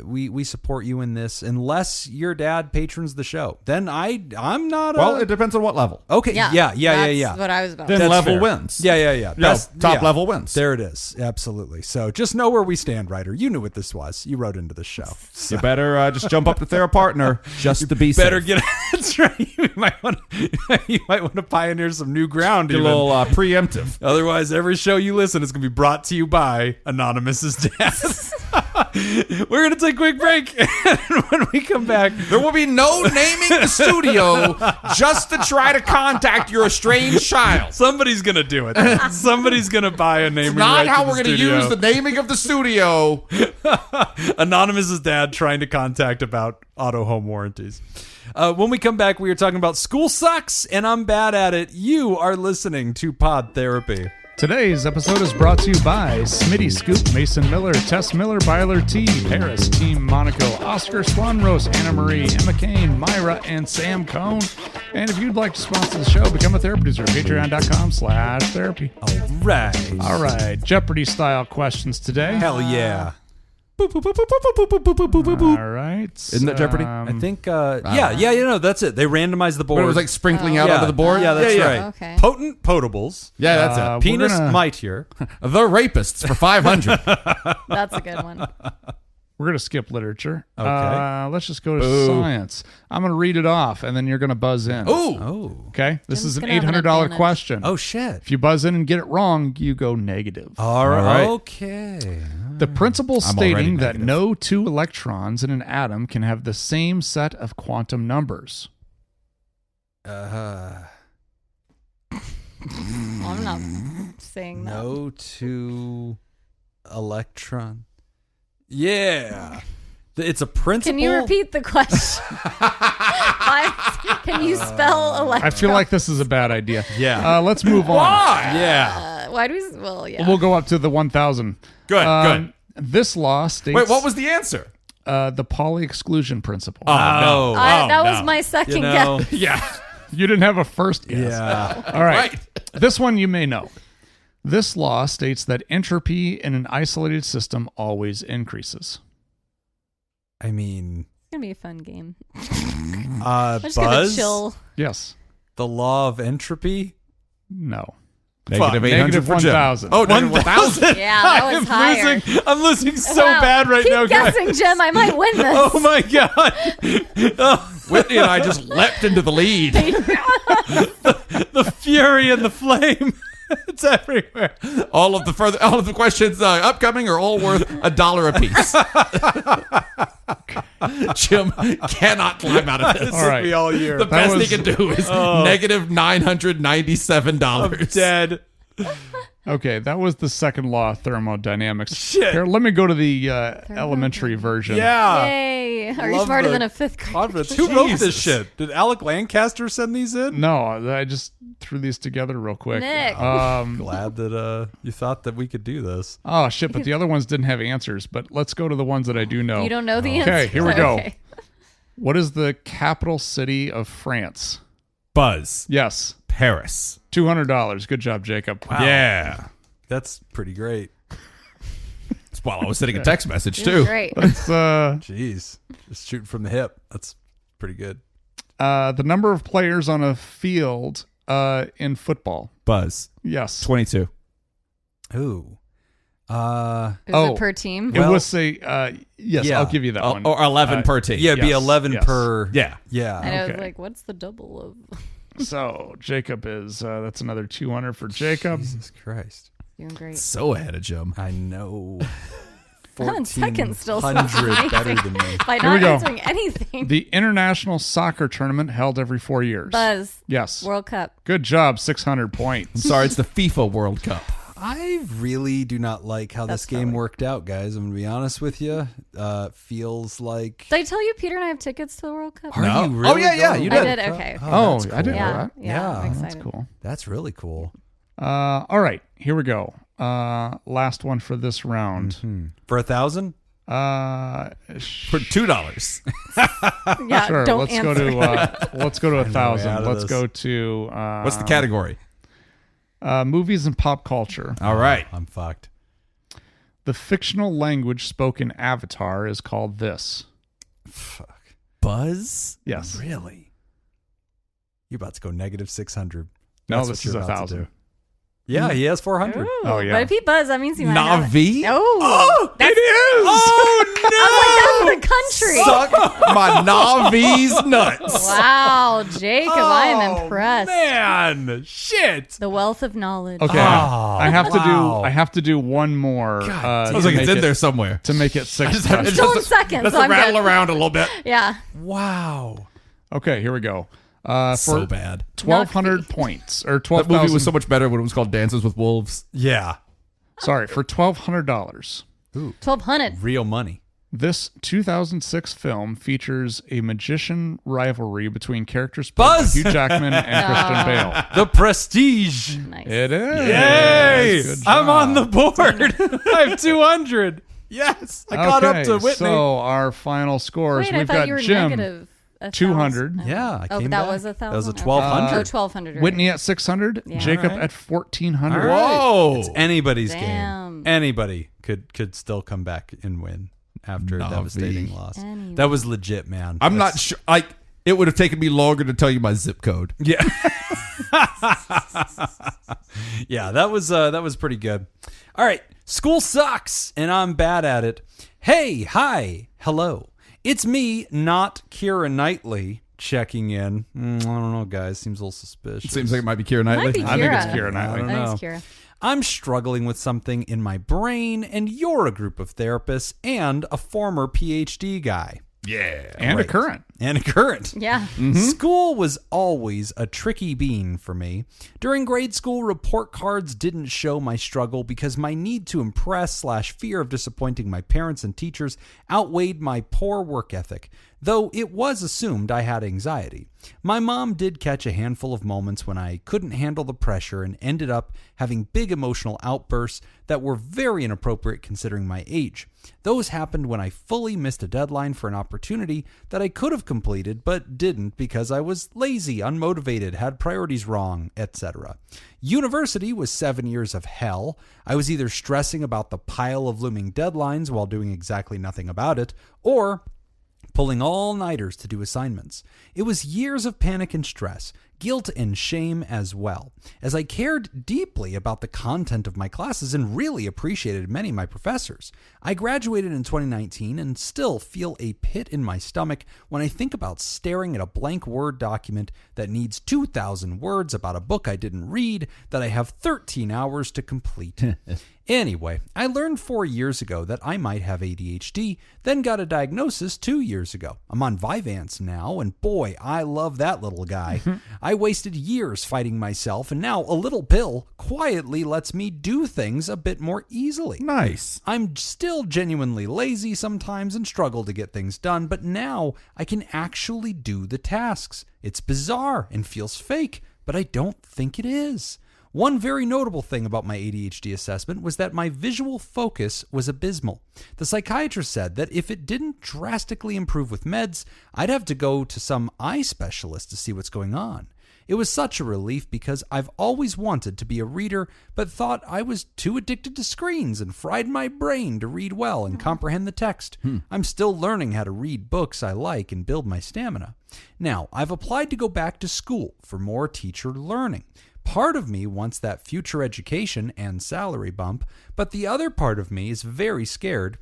we support you in this unless your dad patrons the show. Then I'm not. Well, it depends on what level. Okay. Yeah. That's what I was about. Then to level fair. wins. Yeah. Top level wins. There it is. Absolutely. So just know where we stand, writer. You knew what this was. You wrote into the show. So. You better just jump up to Therapartner just to be Better safe. get. That's right. You might want to pioneer some new ground. Get a little preemptive. Otherwise, every show you listen is going to be brought to you by Anonymous's dad. We're going to take a quick break. And when we come back, There will be no naming the studio just to try to contact your estranged child. somebody's going to do it. Somebody's going to buy a naming Not right how to we're the going to studio. use the naming of the studio. Anonymous's dad trying to contact about auto home warranties. When we come back, we are talking about school sucks and I'm bad at it. You are listening to Pod Therapy. Today's episode is brought to you by Smitty Scoop, Mason Miller, Tess Miller, Byler T, Paris, Team Monaco, Oscar Swanrose, Anna Marie, Emma Kane, Myra, and Sam Cohn. And if you'd like to sponsor the show, become a therapy producer at patreon.com/therapy. All right. All right, Jeopardy style questions today. Hell yeah. All right. Isn't that Jeopardy? I think, that's it. They randomized the board. But it was like sprinkling out yeah. onto the board. Yeah, that's right. Okay. Potent potables. Yeah, that's it. we're Penis gonna- mightier. The Rapists for 500. That's a good one. We're going to skip literature. Okay. Let's just go to Boo. science. I'm going to read it off, and then you're going to buzz in. Ooh. Oh. Okay? This Jim's is an gonna have an $800 advantage. question. Oh, shit. If you buzz in and get it wrong, you go negative. All right. right. Okay. The principle I'm already stating that negative. no two electrons in an atom can have the same set of quantum numbers. I'm not saying that. No to electron. Yeah. It's a principle. Can you repeat the question? Can you spell electron? I feel like this is a bad idea. Yeah. Let's move on. Yeah. Why do we? Well, yeah. We'll go up to the 1,000. Good. This law states Wait, what was the answer? the Pauli exclusion principle. Oh, that was my second guess. Yeah. You didn't have a first guess. Yeah. All right. This one you may know. This law states that entropy in an isolated system always increases. I mean, It's gonna be a fun game. I'm just gonna Buzz, chill. Yes. the law of entropy. No. Negative Negative 800 for Jim. 1,000. Oh, negative 1,000. Yeah, that was higher. I'm losing so Wow. bad right Keep now, guys. guessing, Jim. I might win this. Oh my god. Whitney and I just leapt into the lead. The fury and the flame. It's everywhere. All of the questions upcoming are all worth $1 apiece. Jim cannot climb out of this. All right. Be all year. The best was- he can do is negative $997. Dead. Okay, that was the second law of thermodynamics. Shit. Here, let me go to the elementary version. Yeah. Yay! Are you Love smarter the than a fifth grader? Confidence. Who wrote this shit? Did Alec Lancaster send these in? No, I just threw these together real quick. Nick. Glad that you thought that we could do this. Oh, shit, but the other ones didn't have answers. But let's go to the ones that I do know. You don't know the answer. Okay, here we go. Okay. What is the capital city of France? Buzz. Yes. Paris. $200. Good job, Jacob. Yeah. That's pretty great. That's while I was sending a text message, This is too. Great. It's Jeez. Just shooting from the hip. That's pretty good. the number of players on a field in football. Buzz. Yes. 22. Ooh. Is Oh. it per team? It Well- was say yes, yeah. I'll give you that one. Or 11 per team. Yeah, it'd be Yes, 11 yes. per. Yeah. Yeah. And I was Okay. like, what's the double of? So Jacob is that's another 200 for Jacob. Jesus Christ. Doing great. So ahead of Jim. I know. I'm in second still. So 1,400 better amazing. than me. By Here we not go. answering anything. The international soccer tournament held every 4 years. Buzz. Yes. World Cup. Good job. 600 points. I'm sorry, it's the FIFA World Cup. I really do not like how That's this game silly. worked out, guys. I'm going to be honest with you. Feels like. Did I tell you Peter and I have tickets to the World Cup? Are No. you really Oh, yeah, going you to I the did. World Okay. Cup? Oh, that's I didn't cool. know Yeah. that. Yeah. I'm That's excited. cool. That's really cool. All right, here we go. Last one for this round. For 1,000? For $2. Yeah. Sure. Don't Let's answer. go to let's go to Find my way 1,000. out of Let's this. go to What's the category? movies and pop culture. All right. I'm fucked. The fictional language spoken Avatar is called this. Fuck. Buzz? Yes. Really? You're about to go negative 600. No, That's this what you're is about to 1,000. do. Yeah, he has 400. Ooh, Oh, yeah. But if he buzz, that means he might have it. Navi? Oh, It is. Oh, that's the country. Suck my Navi's nuts. Wow, Jacob, I am Oh, impressed. Man, shit. The wealth of knowledge. Okay, Oh, I have wow. to do one more. I was like, it's in there somewhere. to make it six. just have- questions. Still in second, Let's so I'm rattle good. around a little bit. Yeah. Wow. Okay, here we go. So For bad. 1,200 points or That 12,000. movie was so much better when it was called Dances with Wolves. Yeah. Sorry, for $1,200. 1,200. Real money. This 2006 film features a magician rivalry between characters played by Buzz! Hugh Jackman and Christian Bale. The Prestige. Nice. It is. Yay! Good I'm job. on the board. I have 200. Yes. I caught up to Whitney. So our final scores, Wait, I we've thought got you were Jim, negative 200. Yeah, I Oh, came that back. was 1,000. That was a Okay. 1,200. Oh, 1,200. right. Whitney at 600, Yeah. Jacob Alright. at 1,400. All right. Whoa. It's anybody's Damn. game. Anybody could still come back and win. after a Navi. devastating loss. Anyway. That was legit, man. I'm not sure. It would have taken me longer to tell you my zip code. Yeah. Yeah, that was pretty good. All right. School sucks and I'm bad at it. Hey, hi, hello. It's me, not Keira Knightley, checking in. I don't know, guys. Seems a little suspicious. It seems like it might be Keira Knightley. Might be I think it's Keira. Keira Knightley. I don't I know. think it's Keira. I'm struggling with something in my brain, and you're a group of therapists and a former PhD guy. Yeah. And Right. a current. And a current. Yeah. School was always a tricky bean for me. During grade school, report cards didn't show my struggle because my need to impress / fear of disappointing my parents and teachers outweighed my poor work ethic, though it was assumed I had anxiety. My mom did catch a handful of moments when I couldn't handle the pressure and ended up having big emotional outbursts that were very inappropriate considering my age. Those happened when I fully missed a deadline for an opportunity that I could have completed but didn't because I was lazy, unmotivated, had priorities wrong, etc. University was 7 years of hell. I was either stressing about the pile of looming deadlines while doing exactly nothing about it, or pulling all-nighters to do assignments. It was years of panic and stress, guilt and shame as well, as I cared deeply about the content of my classes and really appreciated many of my professors. I graduated in 2019 and still feel a pit in my stomach when I think about staring at a blank Word document that needs 2,000 words about a book I didn't read that I have 13 hours to complete. Anyway, I learned 4 years ago that I might have ADHD, then got a diagnosis 2 years ago. I'm on Vyvanse now, and boy, I love that little guy. I wasted years fighting myself, and now a little pill quietly lets me do things a bit more easily. Nice. I'm still genuinely lazy sometimes and struggle to get things done, but now I can actually do the tasks. It's bizarre and feels fake, but I don't think it is. One very notable thing about my ADHD assessment was that my visual focus was abysmal. The psychiatrist said that if it didn't drastically improve with meds, I'd have to go to some eye specialist to see what's going on. It was such a relief because I've always wanted to be a reader, but thought I was too addicted to screens and fried my brain to read well and comprehend the text. I'm still learning how to read books I like and build my stamina. Now, I've applied to go back to school for more teacher learning. Part of me wants that future education and salary bump, but the other part of me is very scared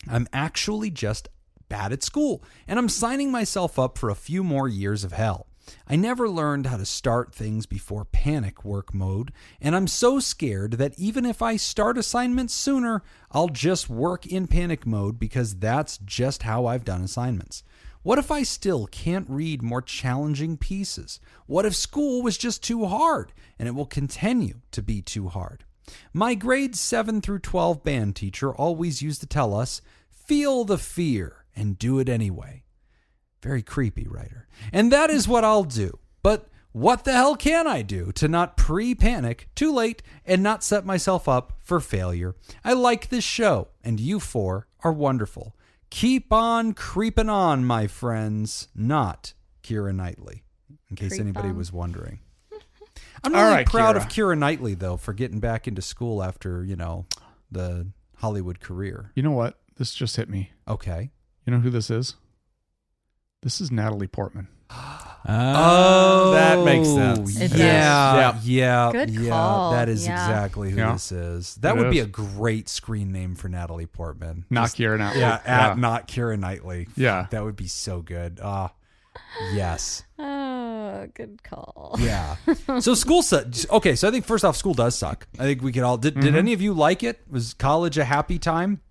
I'm actually just bad at school, and I'm signing myself up for a few more years of hell. I never learned how to start things before panic work mode, and I'm so scared that even if I start assignments sooner, I'll just work in panic mode because that's just how I've done assignments. What if I still can't read more challenging pieces? What if school was just too hard and it will continue to be too hard? My grades 7 through 12 band teacher always used to tell us, feel the fear and do it anyway. Very creepy, writer. And that is what I'll do. But what the hell can I do to not pre-panic too late and not set myself up for failure? I like this show, and you four are wonderful. Keep on creeping on, my friends. Not Keira Knightley, in case Creep anybody on. was wondering. I'm All really right, proud Keira. of Keira Knightley, though, for getting back into school after, the Hollywood career. You know what? This just hit me. Okay. You know who this is? This is Natalie Portman. Oh, that makes sense. It does. Yeah. Good call. That is Yeah. exactly who Yeah. this is. That It would be is. a great screen name for Natalie Portman. Not Just- Keira Knightley. Yeah, not Keira Knightley. Yeah. That would be so good. Yes. Oh, good call. Yeah. So school sucks. Okay, so I think first off, school does suck. I think we could all. Did any of you like it? Was college a happy time?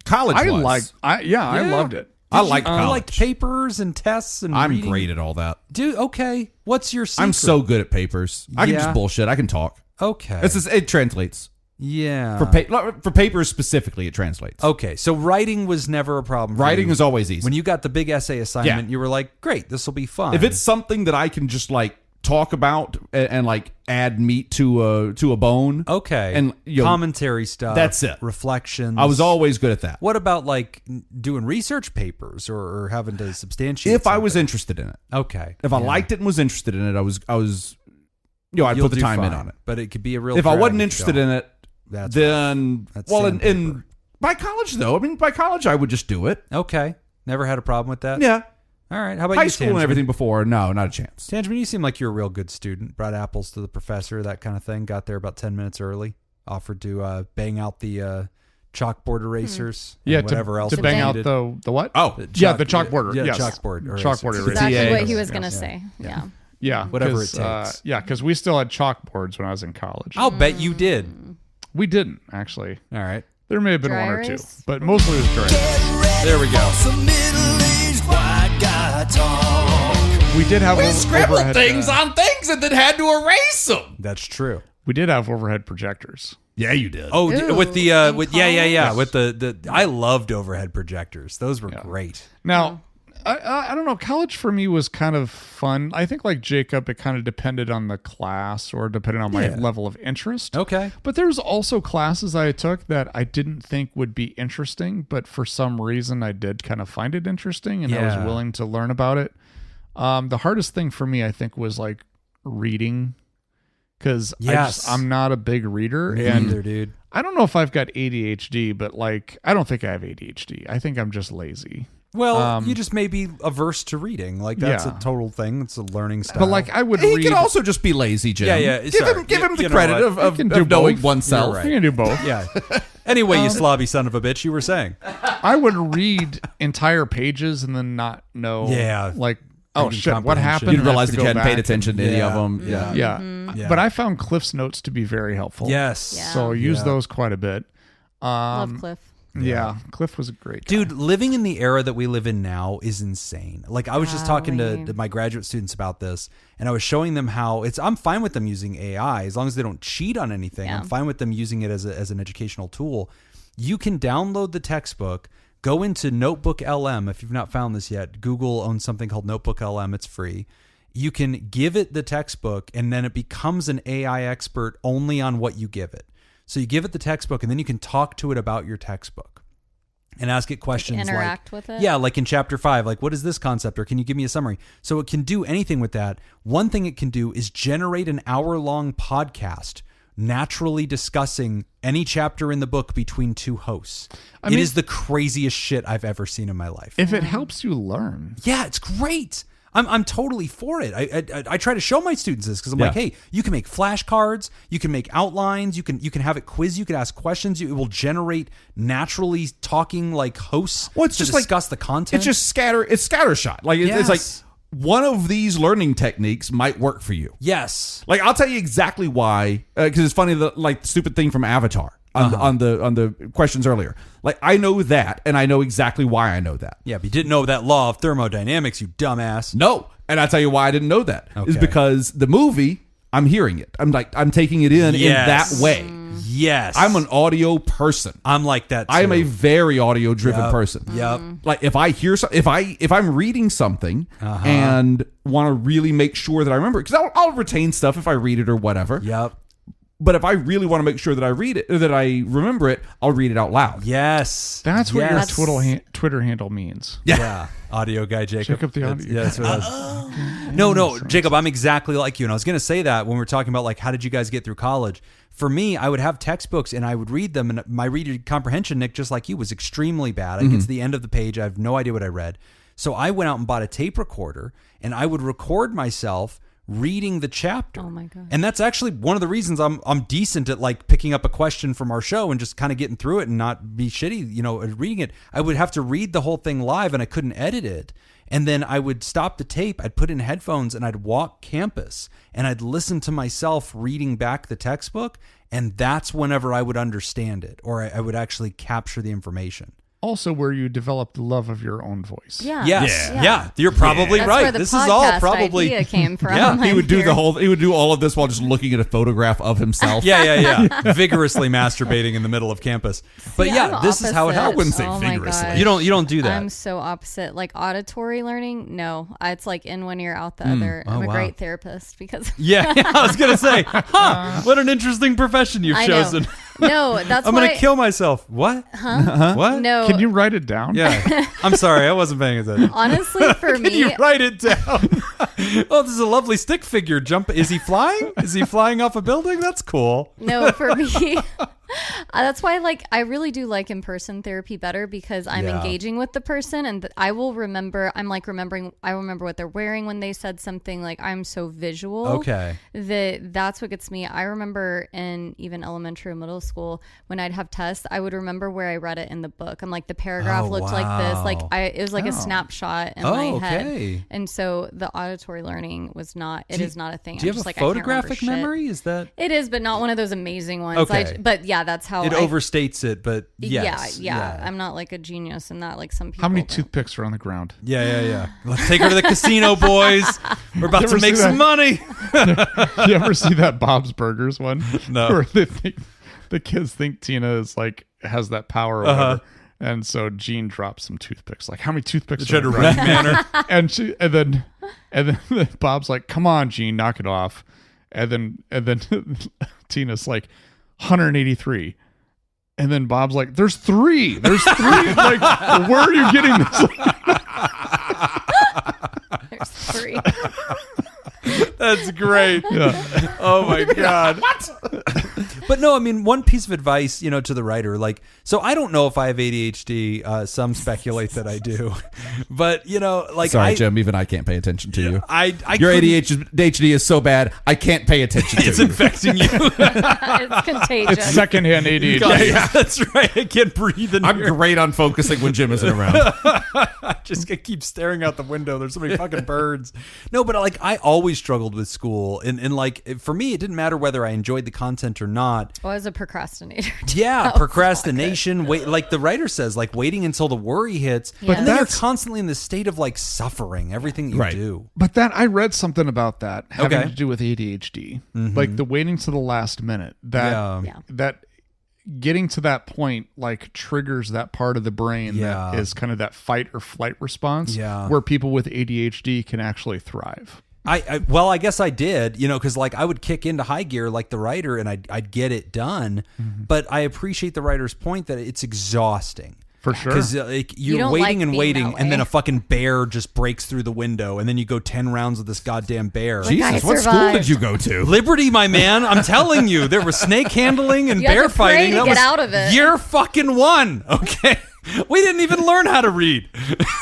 College I was. I loved it. I liked You college. liked papers and tests and I'm reading? great at all that. Dude, okay. What's your secret? I'm so good at papers. I can Yeah. just bullshit. I can talk. Okay. It translates. Yeah. For papers specifically, it translates. Okay, so writing was never a problem for Writing you. is always easy. When you got the big essay assignment, Yeah. you were like, great, this will be fun. If it's something that I can just like talk about and like add meat to a bone, okay, and commentary stuff, that's it. Reflections. I was always good at that. What about like doing research papers or having to substantiate? If I was something? interested in it, okay, if I yeah. liked it and was interested in it, I was I'd You'll put the do time in fine, on it. But it could be a real. If I drag wasn't if you interested don't. in it, That's then That's well, sandpaper. and By college, though. I mean, by college, I would just do it. Okay. Never had a problem with that? Yeah. All right. How about High you, school and Tangeman? everything before, no, not a chance. Tangeman, you seem like you're a real good student. Brought apples to the professor, that kind of thing. Got there about 10 minutes early. Offered to bang out the chalkboard erasers. Yeah, and whatever else. to was bang out needed. the what? Oh, The yeah, the chalkboard. Yeah, yes. chalkboard erasers. Chalkboard erasers. Exactly TA. what he was going to Yes. say. Yeah. Yeah, Whatever it 'cause, takes. Yeah, because we still had chalkboards when I was in college. I'll bet you did. We didn't actually. All right. There may have been Dry one or two, erase? but mostly it was dry erase. There we go. Some middle-aged white guy talk. We did have overhead, on things and then had to erase them. That's true. we did have overhead projectors. Yeah, you did. Oh, Ooh, with the in with college? with the I loved overhead projectors. Those were great. Now, I don't know. College for me was kind of fun. I think like Jacob, it kind of depended on the class or depended on my level of interest. Okay. But there's also classes I took that I didn't think would be interesting, but for some reason I did kind of find it interesting and I was Yeah. willing to learn about it. The hardest thing for me, I think, was like reading because Yes. I'm not a big reader. Me And neither, dude. I don't know if I've got ADHD, but like, I don't think I have ADHD. I think I'm just lazy. Well, you just may be averse to reading. Like that's Yeah. a total thing. It's a learning style. But like, I would He read. could also just be lazy, Jim. Yeah, yeah, Give sorry. him, give him the You know credit what? of can do knowing both. oneself. You're right. You can do both. yeah. Anyway, you slobby son of a bitch, you were saying. I would read entire pages and then not know. Yeah. Like, oh Reading shit, what comprehension. happened? You And didn't have realize to that you go hadn't paid back attention to any of Yeah. them. Yeah. Yeah. Yeah. But I found Cliff's notes to be very helpful. Yes. Yeah. So use Yeah. those quite a bit. Love Cliff. Yeah. Cliff was a great guy. Dude, living in the era that we live in now is insane. Like I was just talking Golly. to my graduate students about this, and I was showing them how I'm fine with them using AI as long as they don't cheat on anything. Yeah. I'm fine with them using it as an educational tool. You can download the textbook, go into Notebook LM. If you've not found this yet, Google owns something called Notebook LM. It's free. You can give it the textbook, and then it becomes an AI expert only on what you give it. So you give it the textbook, and then you can talk to it about your textbook and ask it questions Interact with it? Yeah, like in chapter 5, like what is this concept, or can you give me a summary? So it can do anything with that. One thing it can do is generate an hour-long podcast naturally discussing any chapter in the book between two hosts. I It mean- is the craziest shit I've ever seen in my life. If it helps you learn. Yeah, it's great. I'm totally for it. I try to show my students this because I'm like, hey, you can make flashcards, you can make outlines, you can have it quiz, you can ask questions. It will generate naturally talking like hosts. Well, it's to just like- discuss the content. It's just it's scattershot. Like it's like Yes. one of these learning techniques might work for you. yes. Like I'll tell you exactly why, because it's funny the like stupid thing from Avatar on the questions earlier. Like I know that, and I know exactly why I know that. Yeah, but you didn't know that law of thermodynamics, you dumbass. No, and I'll tell you why I didn't know that is Okay. because the movie I'm hearing it. I'm taking it in Yes. that way. Yes. I'm an audio person. I'm like that too. I am a very audio driven Yep. person. Yep. Like if I hear if I'm reading something Uh-huh. and want to really make sure that I remember it, because I'll retain stuff if I read it or whatever. Yep. But if I really want to make sure that I read it or that I remember it, I'll read it out loud. Yes. That's what Yes. your Twitter handle means. Yeah. Audio guy Jacob. Check up the audio. Yeah, that's what it is. No, Jacob, I'm exactly like you. And I was going to say that when we were talking about like, how did you guys get through college? For me, I would have textbooks and I would read them. And my reading comprehension, Nick, just like you, was extremely bad. I get to the end of the page. I have no idea what I read. So I went out and bought a tape recorder and I would record myself reading the chapter. Oh my God. And that's actually one of the reasons I'm decent at like picking up a question from our show and just kind of getting through it and not be shitty, at reading it. I would have to read the whole thing live and I couldn't edit it. And then I would stop the tape, I'd put in headphones and I'd walk campus and I'd listen to myself reading back the textbook. And that's whenever I would understand it or I would actually capture the information. Also, where you develop the love of your own voice. Yeah. Yes. Yeah. You're probably That's right. where the This is all podcast probably. idea came from. Yeah, He would do Here. he would do all of this while just looking at a photograph of himself. Yeah. Vigorously masturbating in the middle of campus. But See, yeah, I'm this is how it opposite. helps. wouldn't say Oh my vigorously. gosh. You don't do that. I'm so opposite. Like auditory learning, no. It's like in one ear, out the other. I'm a wow. great therapist because Yeah, I was gonna say, what an interesting profession you've I chosen. know. No, that's I'm why. gonna kill myself. What? What? No, Can you write it down? Yeah. I'm sorry, I wasn't paying attention. honestly, for Can you me, write it down? Oh, this is a lovely stick figure. Is he flying? Is he flying off a building? That's cool. no, for me, That's why, like, I really do like in-person therapy better because I'm engaging with the person, and I will remember. I'm like remembering. I remember what they're wearing when they said something. Like, I'm so visual. Okay. That's what gets me. I remember in even elementary or middle school when I'd have tests, I would remember where I read it in the book. I'm like, the paragraph looked like this. Like, it was like a snapshot in my head. And so the auditory learning was not. It is not a thing. Do you have a photographic memory? Is that it is, but not one of those amazing ones. Okay. But yeah, that's how it overstates it. But yes, yeah. I'm not like a genius in that. Like some people. How many toothpicks are on the ground? Yeah. Let's take her to the casino, boys. We're about to make some money. You ever see that Bob's Burgers one? No. Where the kids think Tina is like has that power or whatever. And so Jean drops some toothpicks. Like, how many toothpicks are on the ground? and then Bob's like, "Come on, Jean, knock it off." And then Tina's like, 183. And then Bob's like, There's three. Like, where are you getting this? There's three. That's great. Yeah. Oh my God. What? But no, I mean, one piece of advice, to the writer, like, so I don't know if I have ADHD. Some speculate that I do, but like, sorry, Jim, even I can't pay attention to you. Your couldn't- ADHD is so bad, I can't pay attention to It's you. infecting you. It's contagious. It's secondhand ADHD. Yeah, that's right. I can't breathe in I'm here. great on focusing when Jim isn't around. I keep staring out the window. There's so many fucking birds. No, but like, I always struggled with school, and like, for me, it didn't matter whether I enjoyed the content or not. Well, I was a procrastinator. Yeah, procrastination. Wait, like the writer says, like waiting until the worry hits. Yeah. And then you're constantly in this state of like suffering everything you do. But I read something about that having Okay. to do with ADHD, like the waiting to the last minute. That getting to that point like triggers that part of the brain that is kind of that fight or flight response. Yeah. Where people with ADHD can actually thrive. I guess I did, because like I would kick into high gear like the writer and I'd get it done. But I appreciate the writer's point that it's exhausting. For sure. Because you're waiting like and being waiting, that and then way. a fucking bear just breaks through the window, and then you go 10 rounds with this goddamn bear. Like, I Jesus, what school survived. did you go to? Liberty, my man. I'm telling you, there was snake handling and You had bear to pray fighting. to That get was out of it. year fucking one. Okay. We didn't even learn how to read.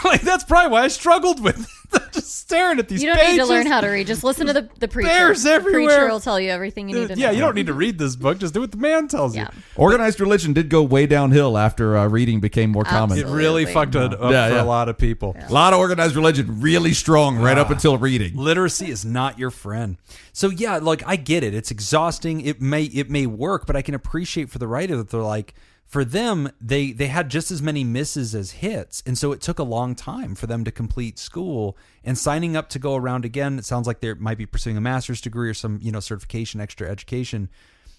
Like, that's probably why I struggled with it. Just staring at these You don't pages. need to learn how to read. Just listen to the preacher. Bears everywhere. The preacher will tell you everything you need to know. Yeah, you don't need to read this book. Just do what the man tells you. Yeah. Organized religion did go way downhill after reading became more common. It really Absolutely. fucked it up for a lot of people. A lot of organized religion really strong right up until reading. Literacy is not your friend. So yeah, like I get it. It's exhausting. It may work, but I can appreciate for the writer that they're like, for them, they had just as many misses as hits. And so it took a long time for them to complete school, and signing up to go around again. It sounds like they might be pursuing a master's degree or some, certification, extra education.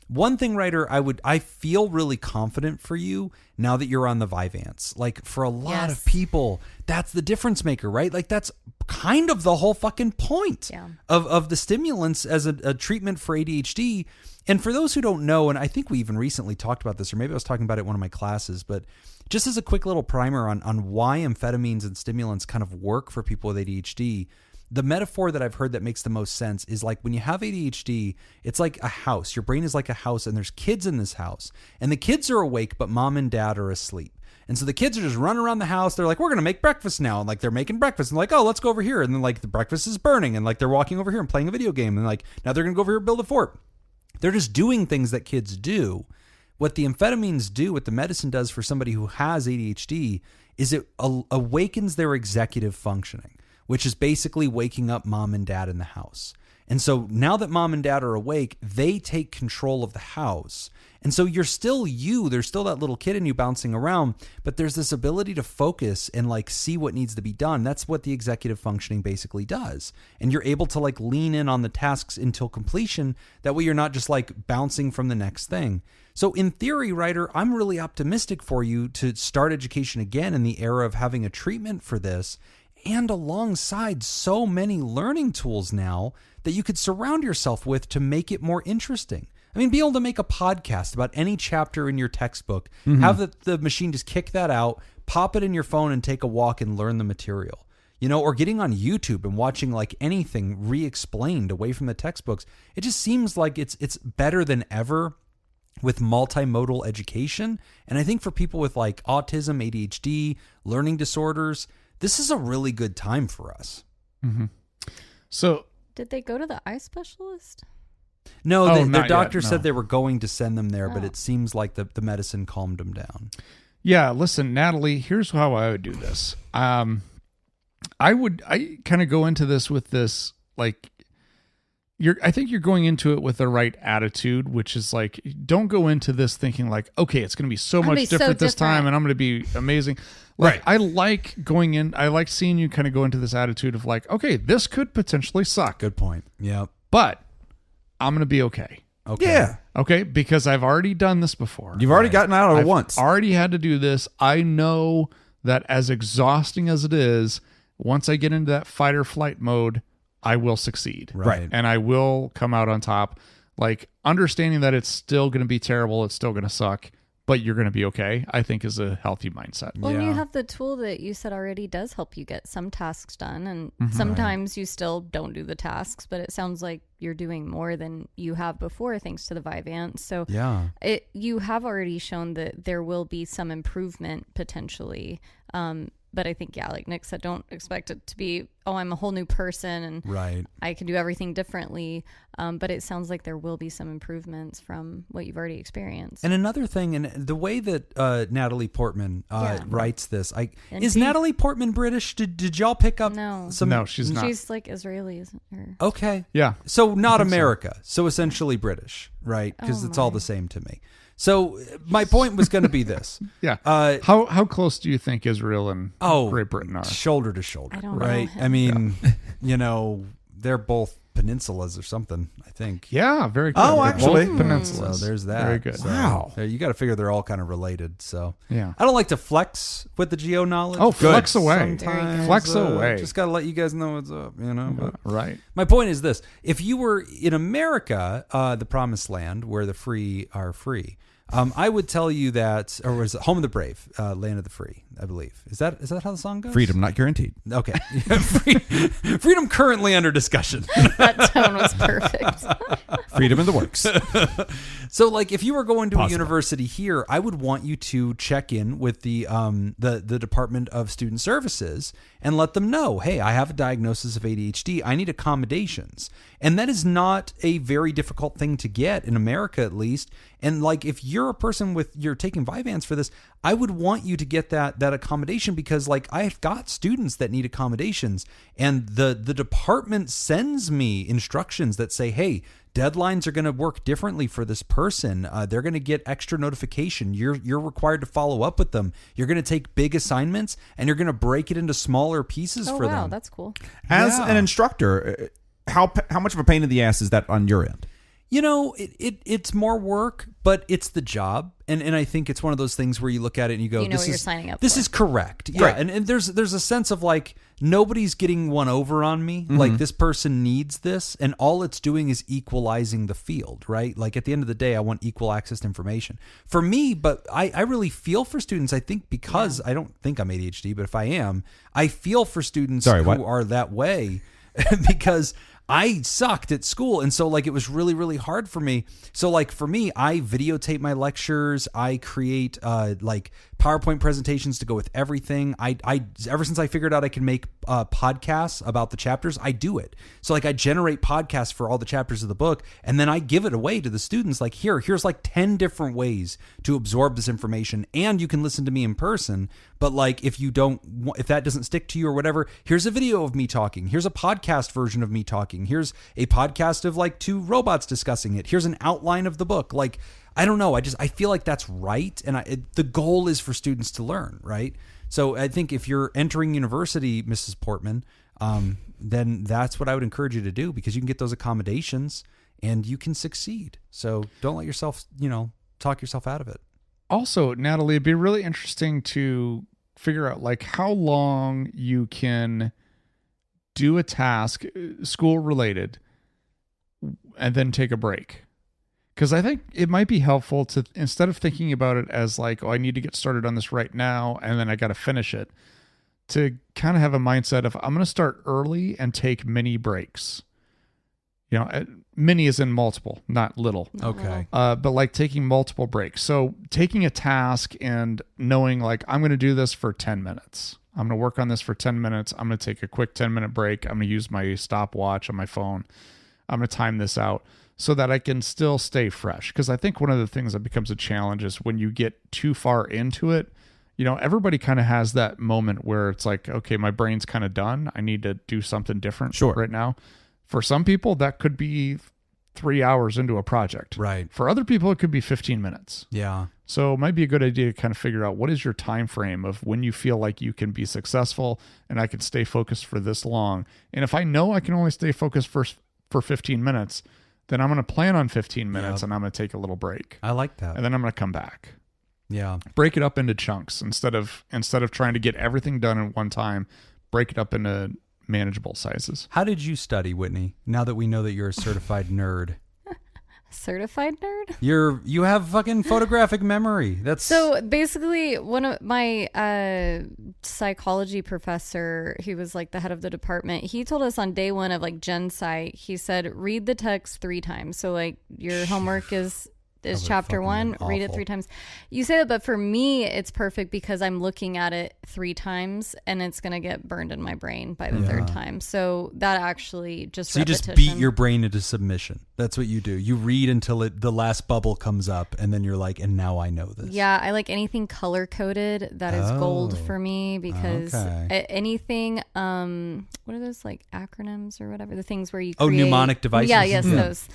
One thing, writer, I feel really confident for you now that you're on the Vyvanse. Like, for a lot of people, that's the difference maker, right? Like, that's kind of the whole fucking point of the stimulants as a treatment for ADHD. And for those who don't know, and I think we even recently talked about this, or maybe I was talking about it in one of my classes, but just as a quick little primer on why amphetamines and stimulants kind of work for people with ADHD, the metaphor that I've heard that makes the most sense is like when you have ADHD, it's like a house. Your brain is like a house, and there's kids in this house. And the kids are awake, but mom and dad are asleep. And so the kids are just running around the house. They're like, we're going to make breakfast now. And like, they're making breakfast. And like, oh, let's go over here. And then like the breakfast is burning. And like, they're walking over here and playing a video game. And like, now they're going to go over here and build a fort. They're just doing things that kids do. What the amphetamines do, what the medicine does for somebody who has ADHD, is it awakens their executive functioning, which is basically waking up mom and dad in the house. And so now that mom and dad are awake, they take control of the house. And so you're still you. There's still that little kid in you bouncing around, but there's this ability to focus and like see what needs to be done. That's what the executive functioning basically does. And you're able to like lean in on the tasks until completion. That way you're not just like bouncing from the next thing. So in theory, writer, I'm really optimistic for you to start education again in the era of having a treatment for this, and alongside so many learning tools now that you could surround yourself with to make it more interesting. I mean, be able to make a podcast about any chapter in your textbook, have the machine just kick that out, pop it in your phone and take a walk and learn the material. Or getting on YouTube and watching like anything re-explained away from the textbooks. It just seems like it's better than ever with multimodal education. And I think for people with like autism, ADHD, learning disorders, this is a really good time for us. Mm-hmm. So Did they go to the eye specialist? No, Oh, their not doctor yet, no. said they were going to send them there, but Oh. it seems like the medicine calmed them down. yeah, listen, Natalie, here's how I would do this. I kind of go into this with this, like, I think you're going into it with the right attitude, which is like, don't go into this thinking like, okay, it's going to be so much different this time and I'm going to be amazing. Like, I like seeing you kind of go into this attitude of like, okay, this could potentially suck, Good point. Yep. but I'm going to be okay. Okay. Yeah. Okay, because I've already done this before. You've already gotten out of it I've once. already had to do this. I know that as exhausting as it is, once I get into that fight or flight mode, I will succeed. Right. And I will come out on top. Like, understanding that it's still going to be terrible, it's still going to suck, but you're going to be okay, I think is a healthy mindset. Well, and Yeah. you have the tool that you said already does help you get some tasks done. And sometimes you still don't do the tasks, but it sounds like you're doing more than you have before thanks to the Vyvanse. So Yeah. you have already shown that there will be some improvement potentially. But I think, yeah, like Nick said, don't expect it to be, oh, I'm a whole new person and Right. I can do everything differently. But it sounds like there will be some improvements from what you've already experienced. And another thing, and the way that Natalie Portman Yeah. writes this, And is she- Natalie Portman British? Did y'all pick up No. some? No, she's not. She's like Israeli, isn't her? Okay. Yeah. So not think so. America. So essentially British, right? Because Oh it's all my. the same to me. So my point was going to be this. Yeah. Uh, How close do you think Israel and Great Britain are? shoulder to shoulder, I don't know right? him. I mean, you know, they're both peninsulas or something, I think. Yeah, very good. Oh, They're actually. both So peninsulas. there's that. Very good. So, Wow. you got to figure they're all kind of related. So Yeah. I don't like to flex with the geo knowledge. Oh, but flex away. sometimes, Flex away. Just got to let you guys know what's up, you know. But Right. my point is this: if you were in America, the promised land where the free are free, I would tell you that, or was it Home of the Brave, Land of the Free, I believe. Is that how the song goes? Freedom not guaranteed. Okay. Freedom currently under discussion. That tone was perfect. Freedom in the works. So, like, if you were going to Possible. a university here, I would want you to check in with the Department of Student Services and let them know, hey, I have a diagnosis of ADHD. I need accommodations. And that is not a very difficult thing to get in America, at least. And like, if you're a person you're taking Vyvanse for this, I would want you to get that accommodation, because like, I've got students that need accommodations, and the department sends me instructions that say, hey, deadlines are going to work differently for this person. They're going to get extra notification. You're required to follow up with them. You're going to take big assignments and you're going to break it into smaller pieces Oh, for wow. them. That's cool. As Yeah. an instructor, how much of a pain in the ass is that on your end? You know, it's more work, but it's the job. And I think it's one of those things where you look at it and you go, You know this what you're is signing up This for. is correct. Yeah. Right. And there's a sense of like, nobody's getting one over on me. Like, this person needs this, and all it's doing is equalizing the field, right? Like, at the end of the day, I want equal access to information for me. But I really feel for students. I think because I don't think I'm ADHD, but if I am, I feel for students Sorry, who what? are that way because I sucked at school. And so like, it was really, really hard for me. So like, for me, I videotape my lectures. I create like PowerPoint presentations to go with everything. I ever since I figured out I can make podcasts about the chapters, I do it. So like, I generate podcasts for all the chapters of the book, and then I give it away to the students. Like, here's like 10 different ways to absorb this information, and you can listen to me in person. But like, if that doesn't stick to you or whatever, here's a video of me talking. Here's a podcast version of me talking. Here's a podcast of like 2 robots discussing it. Here's an outline of the book. Like, I don't know. I feel like that's right. And the goal is for students to learn, right? So I think if you're entering university, Mrs. Portman, then that's what I would encourage you to do, because you can get those accommodations and you can succeed. So don't let yourself, talk yourself out of it. Also, Natalie, it'd be really interesting to figure out like how long you can do a task, school related, and then take a break. Because I think it might be helpful to, instead of thinking about it as like, oh, I need to get started on this right now and then I got to finish it, to kind of have a mindset of, I'm going to start early and take mini breaks. Many is in multiple, not little. Okay. But like taking multiple breaks. So taking a task and knowing like, I'm going to do this for 10 minutes. I'm going to work on this for 10 minutes. I'm going to take a quick 10-minute break. I'm going to use my stopwatch on my phone. I'm going to time this out so that I can still stay fresh. Because I think one of the things that becomes a challenge is when you get too far into it, everybody kind of has that moment where it's like, okay, my brain's kind of done. I need to do something different right now. For some people, that could be 3 hours into a project. Right. For other people, it could be 15 minutes. Yeah. So it might be a good idea to kind of figure out what is your time frame of when you feel like you can be successful and I can stay focused for this long. And if I know I can only stay focused for 15 minutes, then I'm going to plan on 15 minutes and I'm going to take a little break. I like that. And then I'm going to come back. Yeah. Break it up into chunks instead of trying to get everything done in one time. Break it up into manageable sizes. How did you study, Whitney? Now that we know that you're a certified nerd. Certified nerd? You have fucking photographic memory. That's so basically one of my psychology professor, he was like the head of the department. He told us on day one of like Gen Psych, he said, read the text 3 times. So like your homework is chapter 1, read it 3 times. You say that, but for me, it's perfect because I'm looking at it 3 times and it's going to get burned in my brain by the 3rd time. So that actually just you just beat your brain into submission. That's what you do. You read until the last bubble comes up and then you're like, and now I know this. Yeah, I like anything color coded. That is gold for me because anything, what are those like acronyms or whatever? The things where you create. Mnemonic devices? Yeah, yes,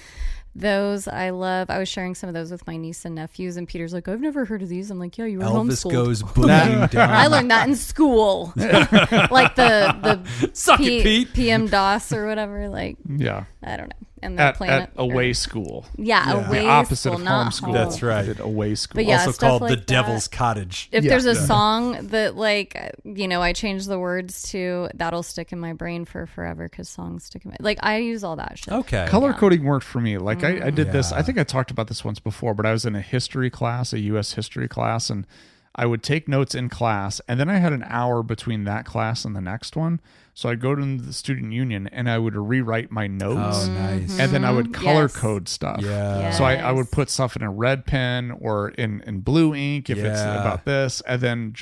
those I love. I was sharing some of those with my niece and nephews, and Peter's like, I've never heard of these. I'm like, yeah, you were Elvis homeschooled. goes boom down. I learned that in school. Like the Suck it, Pete. PM DOS or whatever. Like, yeah. I don't know. And they're playing at away school. Yeah, away the opposite school, of not homeschool. home. That's right. I did away school. But yeah, also stuff called like the that. Devil's Cottage. If there's a song that like, I change the words to, that'll stick in my brain for forever because songs stick in my, like I use all that shit. Okay. Color coding worked for me. Like I did this. I think I talked about this once before, but I was in a history class, a U.S. history class, and I would take notes in class, and then I had an hour between that class and the next one. So I'd go to the student union and I would rewrite my notes. Oh, nice. And then I would color code stuff. Yeah. So I would put stuff in a red pen or in blue ink if it's about this, and then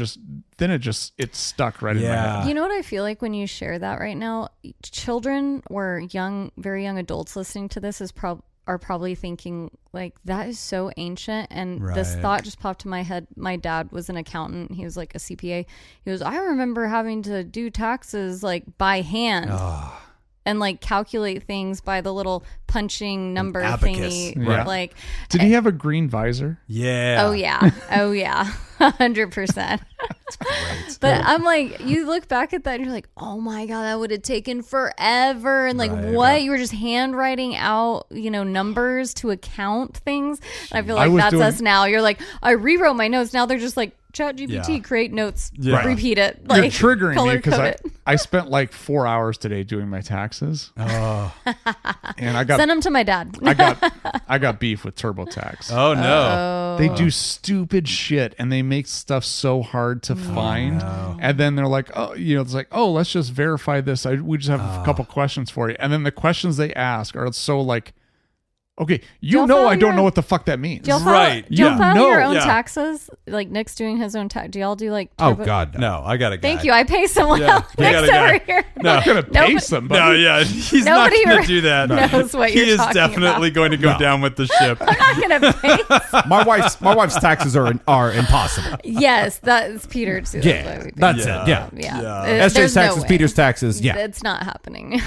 it stuck right in my head. You know what I feel like when you share that right now? Children or very young adults listening to this are probably thinking like, that is so ancient. And this thought just popped in my head. My dad was an accountant. He was like a CPA. He goes, I remember having to do taxes like by hand and like calculate things by the little punching number thingy. Yeah. Like, did he have a green visor? Yeah. Oh yeah. 100%. But I'm like, you look back at that and you're like, oh my God, that would have taken forever. And like, you were just handwriting out, numbers to account things. And I feel like that's us now. You're like, I rewrote my notes. Now they're just like, ChatGPT, create notes, repeat it. Like, you're triggering me because it. I spent like 4 hours today doing my taxes. Oh. And I got send them to my dad. I got beef with TurboTax. Oh no. They do stupid shit and they make stuff so hard to find. No. And then they're like, it's like, let's just verify this. We just have a couple questions for you. And then the questions they ask are so like, okay, I don't know what the fuck that means. Do y'all file your own taxes? Like Nick's doing his own tax. Do y'all do like Oh God, no. I got a guy. Thank you. I pay someone else. Nick's over here. No, I'm gonna pay somebody. No, yeah, he's not going to do that. Knows what you're he is talking definitely about. going to go down with the ship. I'm not gonna pay. My wife's taxes are impossible. Yes, that's Peter too. That's it. Yeah. SJ's taxes, Peter's taxes. Yeah, it's not happening.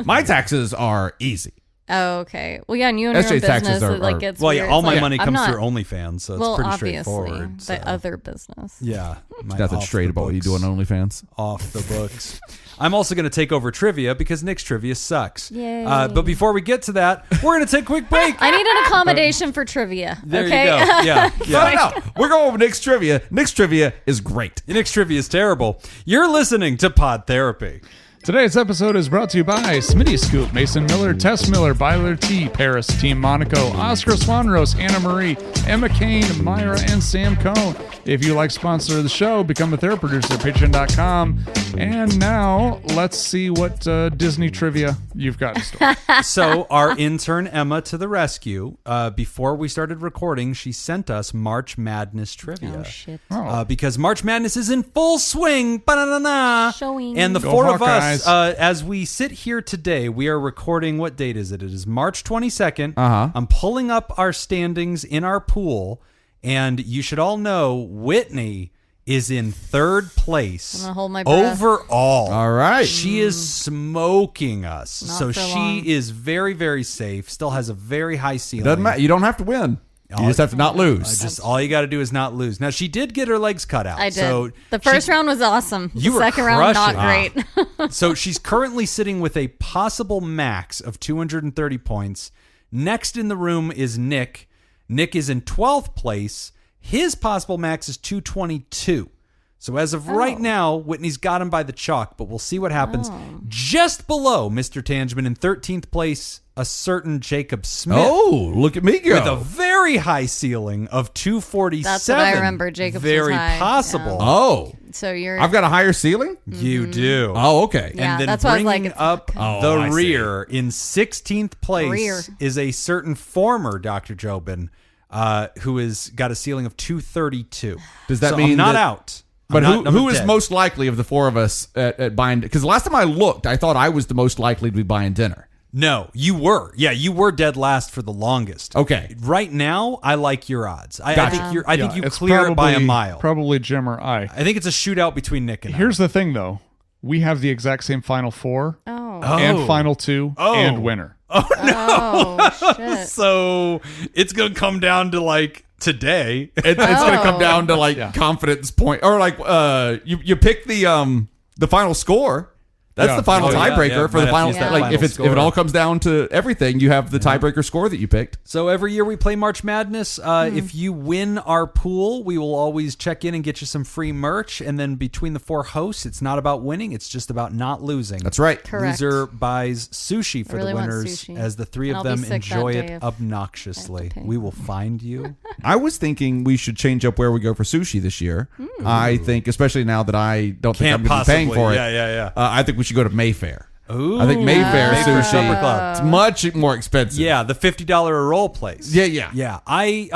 My taxes are easy. Oh, okay. Well, yeah, and you and your own business, it gets weird. All my like, money comes through OnlyFans, so it's pretty straightforward. Obviously, the other business. Yeah. Nothing straight about what you do on OnlyFans. Off the books. I'm also going to take over trivia because Nick's trivia sucks. Yay. But before we get to that, we're going to take a quick break. I need an accommodation for trivia. There okay? you go. Yeah. No. We're going over Nick's trivia. Nick's trivia is great. Nick's trivia is terrible. You're listening to Pod Therapy. Today's episode is brought to you by Smitty Scoop, Mason Miller, Tess Miller, Byler T, Paris, Team Monaco, Oscar Swanrose, Anna Marie, Emma Kane, Myra, and Sam Cohn. If you like to sponsor the show, become a therapy producer at patreon.com. And now let's see what Disney trivia you've got in store. So our intern Emma to the rescue. Before we started recording, she sent us March Madness trivia. Oh, shit. Because March Madness is in full swing. Ba-na-na-na. Showing. And the Go four of Hawkeyes. us, as we sit here today, we are recording, what date is it? It is March 22nd. Uh-huh. I'm pulling up our standings in our pool, and you should all know Whitney is in third place I'm gonna hold my breath. overall. All right. She is smoking us. Not So for she long. is very, very safe, still has a very high ceiling. Doesn't matter. You don't have to win. You just have to not lose. Just all you got to do is not lose. Now she did get her legs cut out. I did. So The first round was awesome. You The were second round, not crushing. great. So she's currently sitting with a possible max of 230 points. Next in the room is Nick. Nick is in 12th place. His possible max is 222. So as of right now, Whitney's got him by the chalk, but we'll see what happens. Just below Mr. Tangeman in 13th place, a certain Jacob Smith. Oh, look at me go. With a very high ceiling of 247. That's what I remember. Jacob's was very high, possible. yeah. Oh, So you're. I've got a higher ceiling? You do. Oh, okay. Yeah, And then that's why I was bringing like, it's up not the good. Oh, I see. rear in 16th place Rear. is a certain former Dr. Jobin who has got a ceiling of 232. Does that So mean I'm not that- out? But I'm not who is dead. most likely of the four of us at buying? Because last time I looked, I thought I was the most likely to be buying dinner. No, you were. Yeah, you were dead last for the longest. Okay. Right now, I like your odds. I Gotcha. think you're. I think Yeah, you it's clear it by a probably- mile. Probably Jim or I. I think it's a shootout between Nick and I. Here's the thing, though. We have the exact same final four Oh. and final two and winner. Oh, shit. So it's gonna come down to like today. It's going to come Oh. down to like confidence point, or like you pick the final score. That's Yeah. the final Oh, yeah, tiebreaker yeah. for Might the have to final. use that Like final if it score. all comes down to everything, you have the tiebreaker score that you picked. So every year we play March Madness. If you win our pool, we will always check in and get you some free merch. And then between the four hosts, it's not about winning; it's just about not losing. That's right. Correct. Loser buys sushi for I really the want winners, sushi. as the three And of I'll be them sick that enjoy day it if I have obnoxiously. to pay. We will find you. I was thinking we should change up where we go for sushi this year. I think, especially now that I don't think Can't I'm going to be paying possibly. for it. Yeah. I think we should go to Mayfair. Ooh, I think Mayfair Mayfair sushi. Supper Club. It's much more expensive. Yeah, the $50 a roll place. Yeah.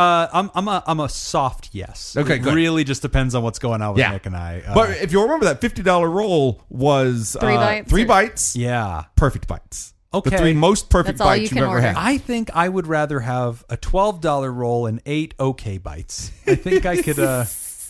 I'm a soft yes. Okay, it good. really just depends on what's going on with Yeah. Nick and I. But if you remember, that $50 roll was Three bites Three or- bites. yeah, Perfect bites. Okay. The three most perfect That's all bites you you've can ever order. had. I think I would rather have a $12 roll and 8 okay bites. I think I could. I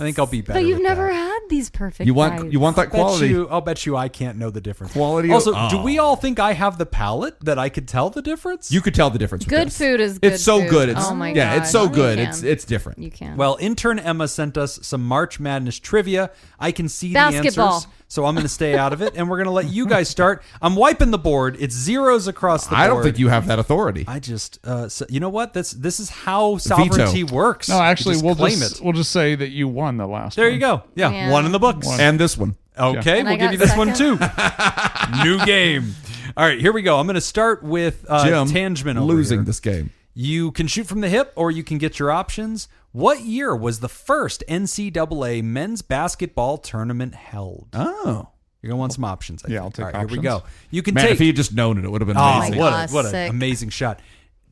think I'll be better. But you've with never that. had these perfect You want bites. you want that quality. I'll bet you I can't know the difference. Quality. Also, of, do we all think I have the palate that I could tell the difference? You could tell the difference. With Good this. food is good It's so food. good. It's, Oh my yeah, it's so gosh. good. You It's different. You can. Well, intern Emma sent us some March Madness trivia. I can see the Basketball. answers, so I'm going to stay out of it, and we're going to let you guys start. I'm wiping the board. It's zeros across the board. I don't think you have that authority. I just, so, you know what? This is how sovereignty works. No, actually, You we'll claim just it. we'll just say that you won the last There one. you go. Yeah, Yeah. one in the books. And this one. Okay, And we'll I give got you this one too. second. New game. All right, here we go. I'm going to start with Jim Tangeman over losing here. this game. You can shoot from the hip or you can get your options. What year was the first NCAA men's basketball tournament held? Oh. You're going to want some options. I Yeah, think. I'll take All right, here we options. go. You can Man, take. if he had just known it, it would have been Oh, amazing. my what gosh, an sick. amazing shot.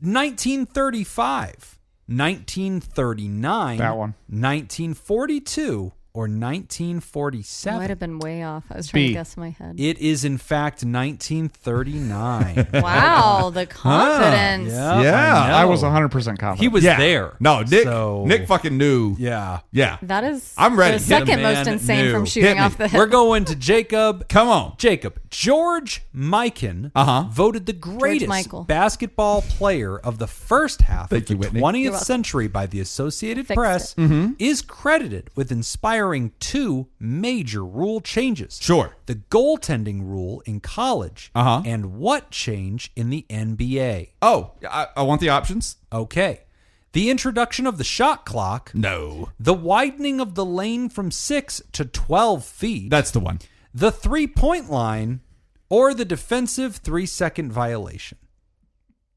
1935, 1939, That one. 1942, or 1947. Might have been way off. I was trying B. to guess in my head. It is, in fact, 1939. Wow, the confidence. Yeah, Yeah, I, know. I was 100% confident. He was Yeah. there. No, Nick. So- Nick fucking knew. Yeah. Yeah. That is I'm ready. the Hit 'em, second man. most insane New. from shooting Hit me. off the hip. We're going to Jacob. Come on. Jacob, George Mikan voted the greatest Michael. basketball player of the first half Thank of the you, Whitney. 20th welcome. century by the Associated Fixed Press, Mm-hmm. is credited with inspiring two major rule changes. Sure. The goaltending rule in college and what change in the NBA. Oh, I want the options. Okay. The introduction of the shot clock. No. The widening of the lane from 6 to 12 feet. That's the one. The 3-point line, or the defensive 3-second violation?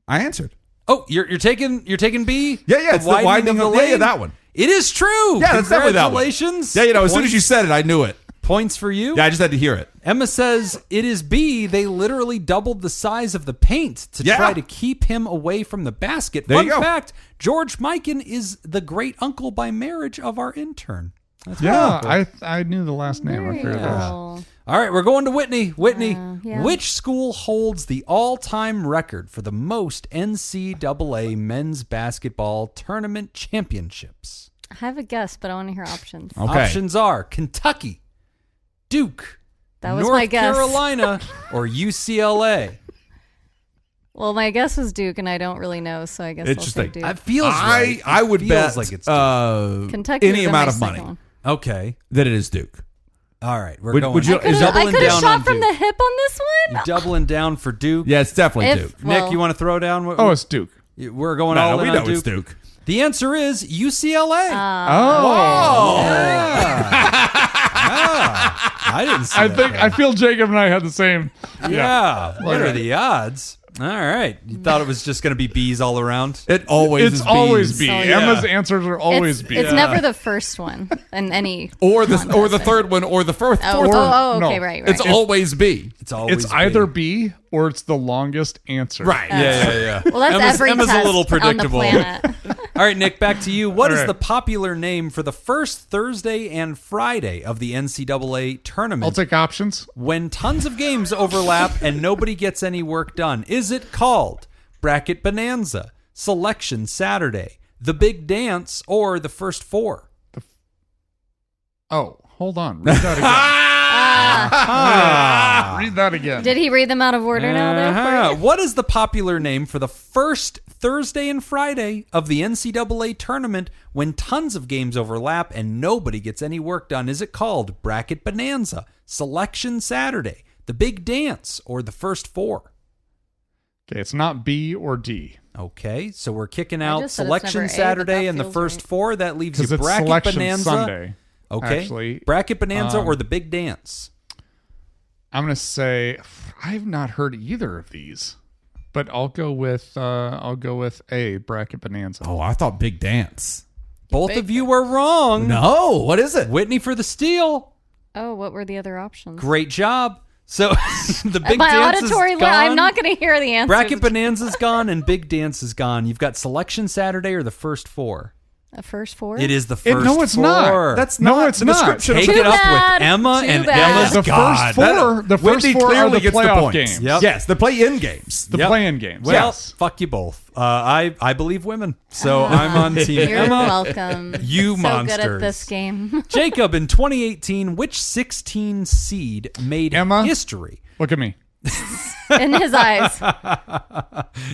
I answered. Oh, you're taking B? Yeah, it's the widening of lane? yeah, that one. It is true. Yeah, that's definitely that one. Congratulations. Yeah, as soon as you said it, I knew it. Points for you. Yeah, I just had to hear it. Emma says it is B. They literally doubled the size of the paint to try to keep him away from the basket. There Fun you go. fact, George Mikan is the great uncle by marriage of our intern. That's Yeah, pretty cool. I knew the last name. I figured that. Oh. All right, we're going to Whitney. Whitney, yeah. which school holds the all-time record for the most NCAA men's basketball tournament championships? I have a guess, but I want to hear options. Okay. Options are Kentucky, Duke, That was North my guess. Carolina, or UCLA. Well, my guess was Duke, and I don't really know, so I guess I'll say Interesting. Duke. That feels right. I would feels bet like it's Kentucky any was amount my of second money one. okay. that it is Duke. All right, we're Would- going. would you- I could Is have doubling down shot on from Duke. the hip on this one. You're doubling down for Duke. Yeah, it's definitely If- Duke. well- Nick, you want to throw down? Oh, it's Duke. We're going No, all we in know on it's Duke. Duke. The answer is UCLA. I didn't see that. I feel Jacob and I had the same. Yeah. What are Alright. the odds? All right. You thought it was just going to be B's all around? It always It's is always B's. B. Oh, yeah. Emma's answers are always B. It's never the first one in any. Or the contest. third one or the fourth. Oh, fourth one. oh, okay, no. right. It's always B. It's always It's either B or it's the longest answer. Right. Yeah. Well, that's every Emma's test a little predictable. on the planet. All right, Nick, back to you. What All is right. the popular name for the first Thursday and Friday of the NCAA tournament I'll take options. when tons of games overlap and nobody gets any work done? Is it called Bracket Bonanza, Selection Saturday, The Big Dance, or the First Four? Oh, hold on. Read that again. Read that again. Did he read them out of order now? There for you? What is the popular name for the first Thursday and Friday of the NCAA tournament when tons of games overlap and nobody gets any work done? Is it called Bracket Bonanza, Selection Saturday, The Big Dance, or the First Four? Okay, it's not B or D. Okay, so we're kicking I out just said it's Selection never A, but Saturday that and the feels First right. Four. That leaves Because you it's Bracket Selection Bonanza. Sunday. Okay, Actually, Bracket Bonanza or the Big Dance? I'm going to say I've not heard either of these, but I'll go with A, Bracket Bonanza. Oh, I thought Big Dance. Both of you were wrong. No, what is it? Whitney for the steal. Oh, what were the other options? Great job. So the Big My Dance auditory is li- gone. I'm not going to hear the answer. Bracket Bonanza's gone and Big Dance is gone. You've got Selection Saturday or the First Four. A first four? It is the First no, it's Four. not. That's No, not it's the not. description Take of it Too up bad. with Emma Too and bad. Emma's The God. first Whitney four are clearly the gets the playoff points. games. Yep. Yes, the play-in games. The Yep. play-in games. Well, Yes. fuck you both. I believe women, so I'm on Team You're Emma. welcome. You so monsters. good at this game. Jacob, in 2018, which 16 seed made Emma? history? Look at me. In his eyes.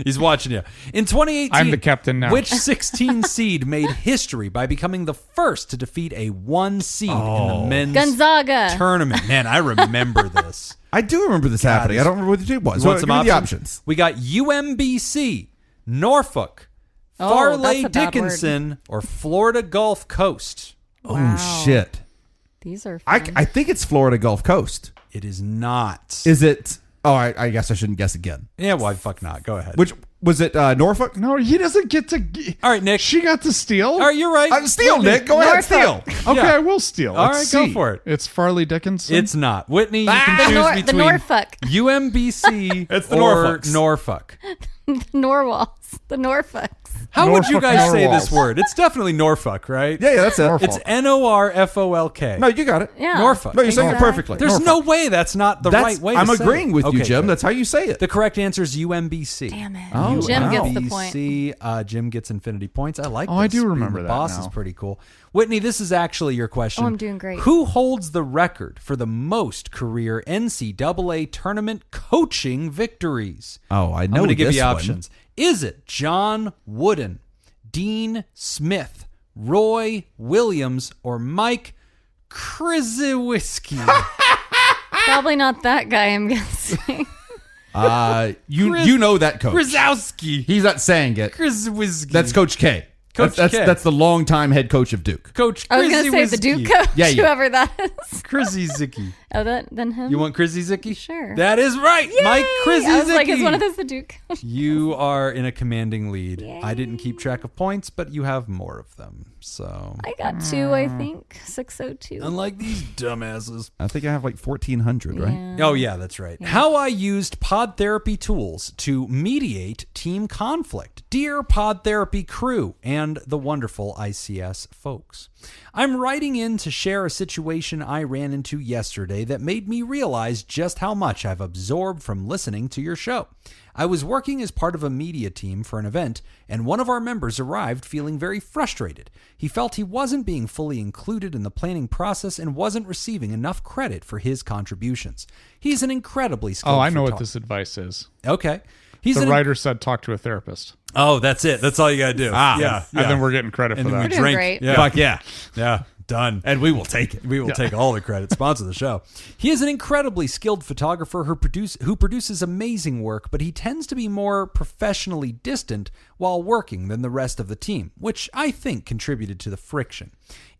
He's watching you. In 2018, I'm the captain now. Which 16 seed made history by becoming the first to defeat a 1 seed in the men's Gonzaga. tournament? Man, I remember this. I do remember this happening. I don't remember what the team was. You want So some give me options? We got UMBC, Norfolk, Oh, Farley that's a bad Dickinson, or Florida Gulf Coast. Wow. Oh, shit. These are fun. I think it's Florida Gulf Coast. It is not. Is it? Oh, I guess I shouldn't guess again. Yeah, why fuck not? Go ahead. Which was it? Norfolk? No, he doesn't get to. All right, Nick. She got to steal. All right, you're right. Steal, Whitney. Nick. Go ahead, steal. Okay, Yeah. I will steal. All Let's right, go see. for it. It's Farley Dickinson. It's not. Whitney, you can the, choose the between Norfolk. UMBC It's the or Norfolks. Norfolk. Norwalks. The Norfolks. How would you Norfolk guys say this Norwalks. word? It's definitely Norfolk, right? Yeah, that's it. Norfolk. It's Norfolk. No, you got it. Yeah. Norfolk. No, you're saying it Exactly. perfectly. There's no way that's not the right way to I'm say agreeing it. with you, Okay, Jim. good. That's how you say it. The correct answer is UMBC. Damn it. Oh, Jim wow. gets the point. UMBC, Jim gets infinity points. I like Oh, I this. do remember Being the that boss now. is pretty cool. Whitney, this is actually your question. Oh, I'm doing great. Who holds the record for the most career NCAA tournament coaching victories? Oh, I know I'm going to give this you one. options. Is it John Wooden, Dean Smith, Roy Williams, or Mike Krzyzewski? Probably not that guy, I'm guessing. You know that coach. Krzyzewski. He's not saying it. Krzyzewski. That's Coach K. Coach K. That's the longtime head coach of Duke. Coach I was going Chrissy to say the Duke coach, Yeah. whoever that is. Chrissy Zicki. Oh, then him? You want Chrissy Zicki? Sure. That is right. Mike Chrissy I was like, Zicki. is one of those the Duke coach? You are in a commanding lead. Yay. I didn't keep track of points, but you have more of them. So, I got 2, I think. 602. unlike these dumbasses. I think I have like 1,400, right? Yeah. Oh, yeah, that's right. How I used pod therapy tools to mediate team conflict. Dear pod therapy crew and the wonderful ICS folks. I'm writing in to share a situation I ran into yesterday that made me realize just how much I've absorbed from listening to your show. I was working as part of a media team for an event, and one of our members arrived feeling very frustrated. He felt he wasn't being fully included in the planning process and wasn't receiving enough credit for his contributions. He's an incredibly skilled Oh, I know what photog- this advice is. Okay. He's The an writer said talk to a therapist. Oh, that's it. That's all you got to do. Yeah. And then we're getting credit And for then we that. doing drink. great. Yeah. Fuck yeah. Yeah. Done. And we will take it. We will take all the credit. Sponsor the show. He is an incredibly skilled photographer who produces amazing work, but he tends to be more professionally distant while working than the rest of the team, which I think contributed to the friction.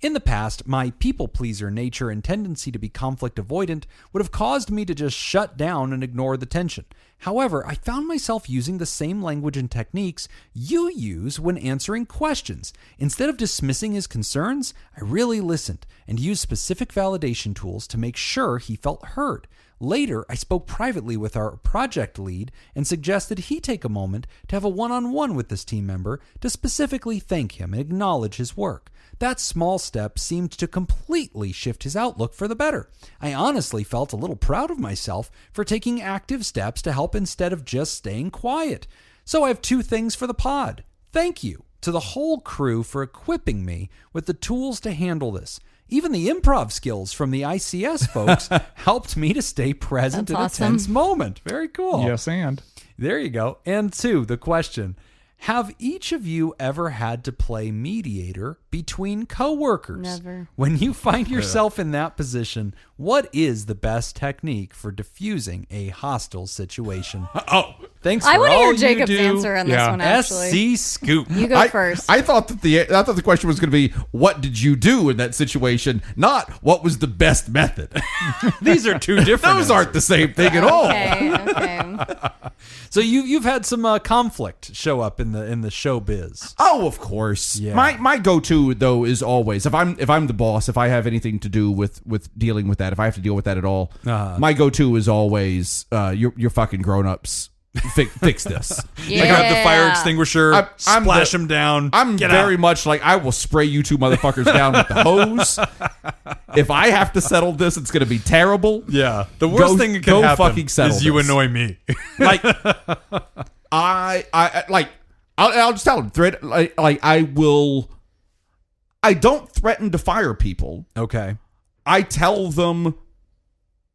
In the past, my people pleaser nature and tendency to be conflict avoidant would have caused me to just shut down and ignore the tension. However, I found myself using the same language and techniques you use when answering questions. Instead of dismissing his concerns, I really listened and used specific validation tools to make sure he felt heard. Later, I spoke privately with our project lead and suggested he take a moment to have a one-on-one with this team member to specifically thank him and acknowledge his work. That small step seemed to completely shift his outlook for the better. I honestly felt a little proud of myself for taking active steps to help instead of just staying quiet. So I have 2 things for the pod. Thank you to the whole crew for equipping me with the tools to handle this. Even the improv skills from the ICS folks helped me to stay present That's in awesome. a tense moment. Very cool. Yes, and. There you go. And 2, the question. Have each of you ever had to play mediator between coworkers? Never. When you find yourself in that position, what is the best technique for diffusing a hostile situation? Thanks for I want to all hear you Jacob's do. answer on this Yeah. one, actually. SC Scoop. You go first. I thought that the question was going to be, what did you do in that situation? Not what was the best method. These are 2 different. Those aren't the same thing at all. Okay. So you've had some conflict show up in the showbiz. Oh, of course. Yeah. My go-to though is always if I'm the boss, if I have anything to do with dealing with that, if I have to deal with that at all, my go-to is always you're fucking grown-ups. Fix this. Yeah. Grab the fire extinguisher, I'm splash the- them down. I'm get very out. much like I will spray you 2 motherfuckers down with the hose. If I have to settle this, it's going to be terrible. Yeah, the worst Go- thing that go can happen fucking settle is you this. annoy me. Like I'll just tell them I don't threaten to fire people. Okay. I tell them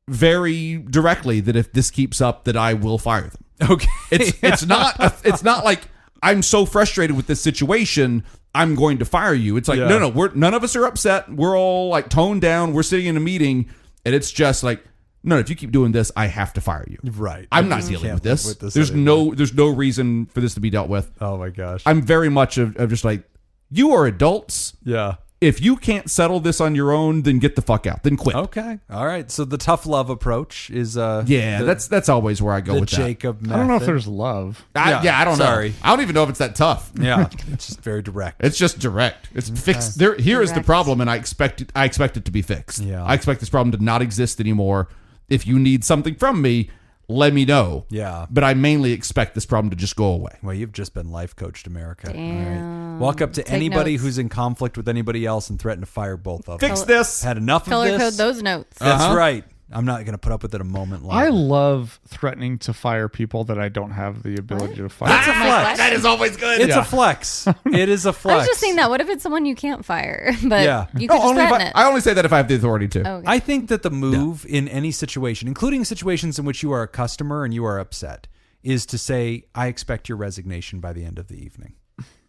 very directly that if this keeps up, that I will fire them. Okay. It's not like I'm so frustrated with this situation, I'm going to fire you. It's like Yeah. no, none of us are upset. We're all like toned down. We're sitting in a meeting, and it's just like no. If you keep doing this, I have to fire you. Right. I'm I not just dealing can't with live this. There's no reason for this to be dealt with. Oh my gosh. I'm very much of just like you are adults. Yeah. If you can't settle this on your own, then get the fuck out. Then quit. Okay. All right. So the tough love approach is Yeah, that's always where I go the with Jacob method. I don't know if there's love. that. I don't know. Sorry. I don't even know if it's that tough. Yeah. It's just very direct. It's just direct. It's fixed. Here is the Direct. problem, and I expect it to be fixed. Yeah. I expect this problem to not exist anymore. If you need something from me, let me know. Yeah. But I mainly expect this problem to just go away. Well, you've just been life coached, America. Damn. All right. Walk up to Take anybody notes. who's in conflict with anybody else and threaten to fire both of them. Fix this. Had enough Color of code this. those notes. That's right. I'm not going to put up with it a moment longer. I love threatening to fire people that I don't have the ability to fire. That's a flex. That is always good. It's a flex. It is a flex. I was just saying that. What if it's someone you can't fire? But Yeah. you could just only if threaten it. I only say that if I have the authority to. Okay. I think that the move in any situation, including situations in which you are a customer and you are upset, is to say, I expect your resignation by the end of the evening.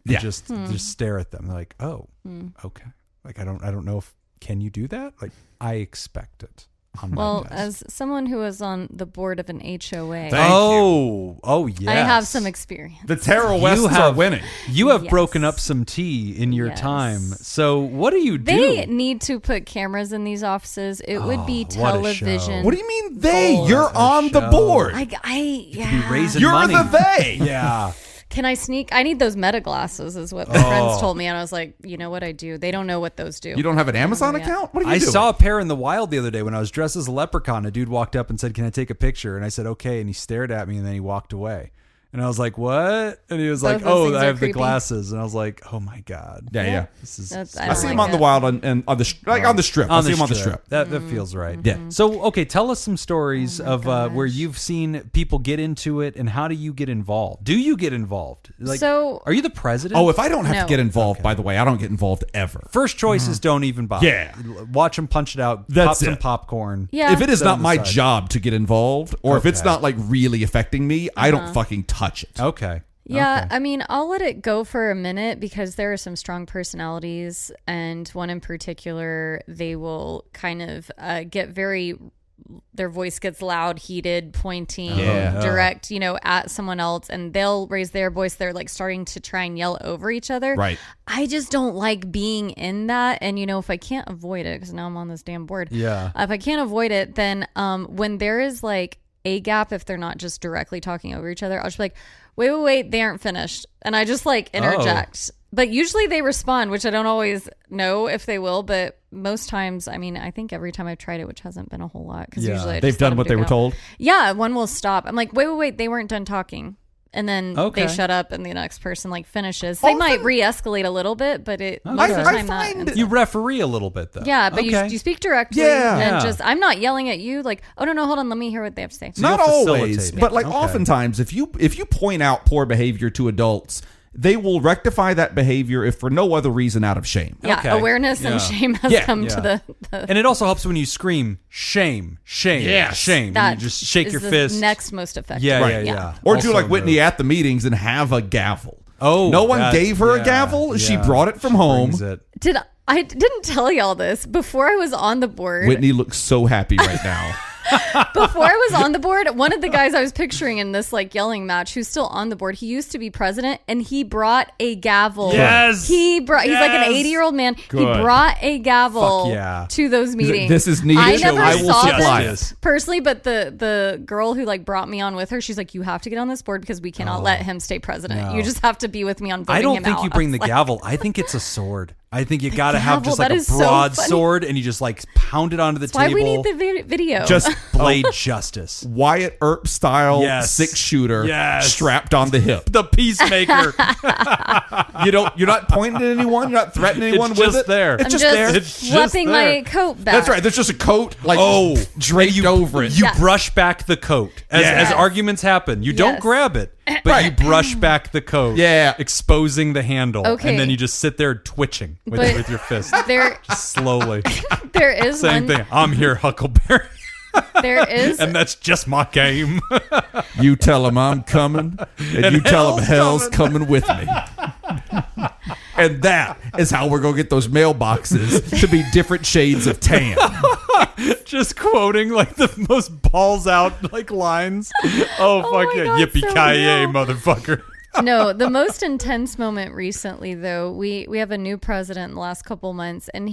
Yeah. Just stare at them like, oh, okay. Like, I don't know if, can you do that? Like, I expect it. on my Well, desk. as someone who was on the board of an HOA, Oh, yes. I have some experience. The Terra Wests are winning. You have Yes. broken up some tea in your Yes. time. So what do you do? They need to put cameras in these offices. It would be what a show. television. What do you mean they? Gold. You're on the show. board. Yeah. Be raising You're money. the they. Yeah. Can I sneak? I need those meta glasses, is what my friends told me, and I was like, you know what I do? They don't know what those do. You don't have an Amazon Yeah. account? What are you I doing? saw a pair in the wild the other day when I was dressed as a leprechaun. A dude walked up and said, "Can I take a picture?" And I said, "Okay." And he stared at me and then he walked away. And I was like, "What?" And he was like, Both those "Oh, things I are have the creepy. glasses." And I was like, "Oh my god." Yeah. This is That's- I don't see like him on the it. wild and on the on the strip. I see him on the strip. That Mm-hmm. feels right. Yeah. So, okay, tell us some stories Oh of where you've seen people get into it, and how do you get involved? Do you get involved? So- are you the president? Oh, if I don't have No. to get involved, by the way, I don't get involved ever. First choices don't even bother. Yeah. Watch them punch it out. Pop That's some it. popcorn. Yeah. If it is Set not on the my side. job to get involved, or if it's Okay. not like really affecting me, I Uh-huh. don't fucking touch it. Okay. Yeah, Okay. I mean, I'll let it go for a minute because there are some strong personalities, and one in particular, they will kind of get very. Their voice gets loud, heated, pointing, Yeah. direct, at someone else, and they'll raise their voice. They're like starting to try and yell over each other. Right. I just don't like being in that. And, if I can't avoid it, because now I'm on this damn board. Yeah. If I can't avoid it, then when there is like a gap, if they're not just directly talking over each other, I'll just be like, wait, they aren't finished. And I just like interject. But usually they respond, which I don't always know if they will. But most times, I mean, I think every time I've tried it, which hasn't been a whole lot, because Yeah. usually I They've just let done them what they duke were it out. told. Yeah, one will stop. I'm like, wait, they weren't done talking. And then Okay. they shut up, and the next person like finishes. They might re-escalate a little bit, but most of the I time find not. You referee a little bit, though. Yeah, but Okay. you speak directly, Yeah. and Yeah. just I'm not yelling at you like, oh no, hold on, let me hear what they have to say. Not you'll always, facilitate it. but like Okay. oftentimes, if you point out poor behavior to adults, they will rectify that behavior if for no other reason out of shame. Yeah, Okay. awareness Yeah. and shame has Yeah. come Yeah. to the And it also helps when you scream, shame, Yes. shame. that And you just shake is your the fist. Next most effective. Yeah, Right. yeah. Or Also do like Whitney the- at the meetings and have a gavel. Oh, no one that- gave her yeah, a gavel. She yeah. brought it from She home. brings it. I didn't tell y'all this before I was on the board. Whitney looks so happy right now. Before I was on the board, one of the guys I was picturing in this like yelling match, who's still on the board, he used to be president, and he brought a gavel. Yes. He's like an Yes. 80-year-old man. He Good. brought a gavel Fuck yeah. to those meetings. This is needed. I never I will saw supply this it. personally, but the girl who like brought me on with her, she's like, you have to get on this board because we cannot let him stay president. No. You just have to be with me on voting I don't him think out. you bring I the was like, gavel. I think it's a sword. I think you got to have gavel, just like that a is so funny. broadsword, and you just like pound it onto the That's why table. we need the video. Just blade justice. Wyatt Earp style Yes. 6-shooter Yes. strapped on the hip. The peacemaker. You're not pointing at anyone. You're not threatening anyone It's with just it. there. It's I'm just just there. It's just flipping my there. coat back. That's right. There's just a coat like draped over it. You Yes. brush back the coat as Yes. arguments happen. You don't Yes. grab it, but you brush back the coat. Yeah. exposing the handle, Okay. and then you just sit there twitching with But- your fist, There, slowly. there is Same one. thing. I'm here, Huckleberry, There is and that's just my game. You tell him I'm coming, and you tell him hell's coming with me. And that is how we're going to get those mailboxes to be different shades of tan. Just quoting like the most balls out like lines. Oh fuck my yeah, God, yippee so ki yay, real. motherfucker. No, the most intense moment recently, though, we have a new president in the last couple months, and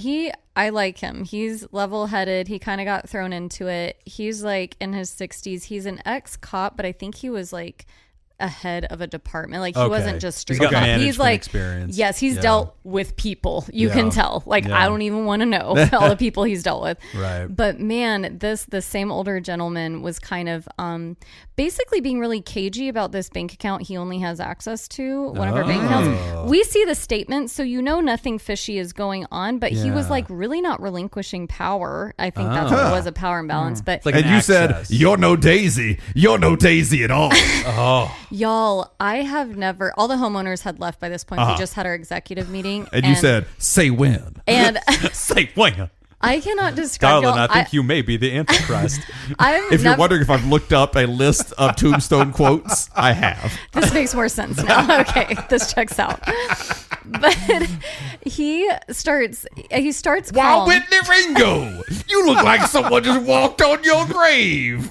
I like him. He's level-headed. He kind of got thrown into it. He's like in his 60s. He's an ex-cop, but I think he was like a head of a department. Like he Okay. wasn't just He's straight got cop. management He's like experience. Yes, he's Yeah. dealt with people. You Yeah. can tell. Like Yeah. I don't even want to know all the people he's dealt with. Right. But man, the same older gentleman was kind of basically being really cagey about this bank account he only has access to, one of our bank accounts. We see the statement, so you know nothing fishy is going on, but he was Yeah. like really not relinquishing power. I think that's what it was, a power imbalance. But like And an you said, access. you're no Daisy. You're no Daisy at all. y'all, I have never, all the homeowners had left by this point. We just had our executive meeting. And you said, say when. and Say when. I cannot describe Darling, y'all. I think you may be the Antichrist. I've If you're never- wondering if I've looked up a list of tombstone quotes, I have. This makes more sense now. Okay, this checks out. But he starts Wow, calm. Whitney Ringo, you look like someone just walked on your grave.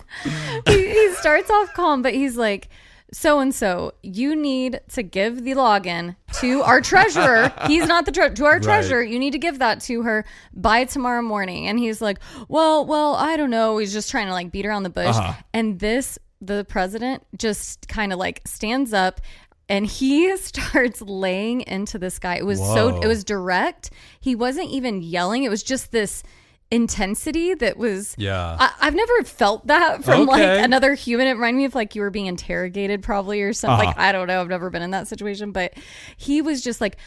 He starts off calm, but he's like, so-and-so, you need to give the login to our treasurer. He's not the to our treasurer. You need to give that to her by tomorrow morning. And he's like, well, I don't know. He's just trying to like beat around the bush. And the president just kind of like stands up and he starts laying into this guy. It was it was direct. He wasn't even yelling. It was just this intensity that was I've never felt that from like another human. It reminded me of like you were being interrogated probably or something. Like I don't know, I've never been in that situation, but he was just like,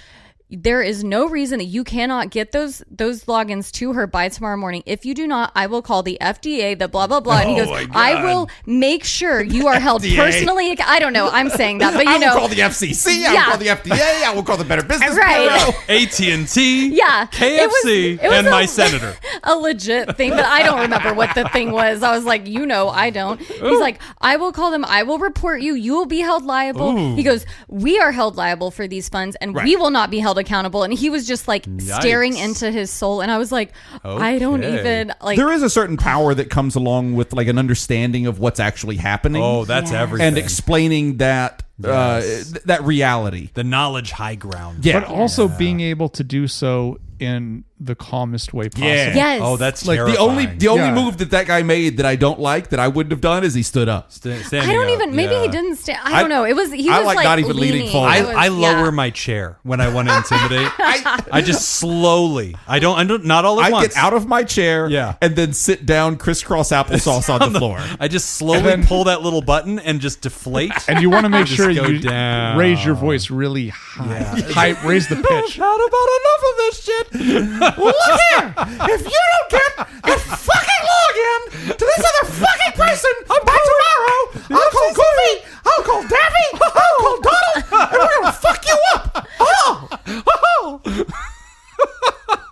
there is no reason that you cannot get those logins to her by tomorrow morning. If you do not, I will call the FDA, the blah, blah, blah. And he goes, I will make sure you are held personally. I don't know. I'm saying that, but you know. I will call the FCC. I will call the FDA. I will call the Better Business Bureau. AT&T. Yeah. KFC. It was and my senator. A legit thing, but I don't remember what the thing was. I was like, I don't. He's like, I will call them. I will report you. You will be held liable. Ooh. He goes, we are held liable for these funds and we will not be held accountable. And he was just like staring into his soul, and I was like, I don't even like. There is a certain power that comes along with like an understanding of what's actually happening. Oh, that's everything. And explaining that that reality, the knowledge high ground. But also being able to do so in the calmest way possible. Yes. Oh, that's like terrifying. the only move that guy made that I don't like, that I wouldn't have done, is he stood up. I don't even. Maybe he didn't stand. I don't know. He was like not even leaning forward. I lower my chair when I want to intimidate. I just slowly. I don't. Not all at once. I get out of my chair. And then sit down, crisscross applesauce on the floor. I just slowly pull that little button and just deflate. And you want to make sure you down. raise your voice really high. Raise the pitch. Not about enough of this shit. Look here! If you don't get a fucking login to this other fucking person by tomorrow, I'll call Goofy, I'll call Daffy, I'll call Donald, and we're gonna fuck you up!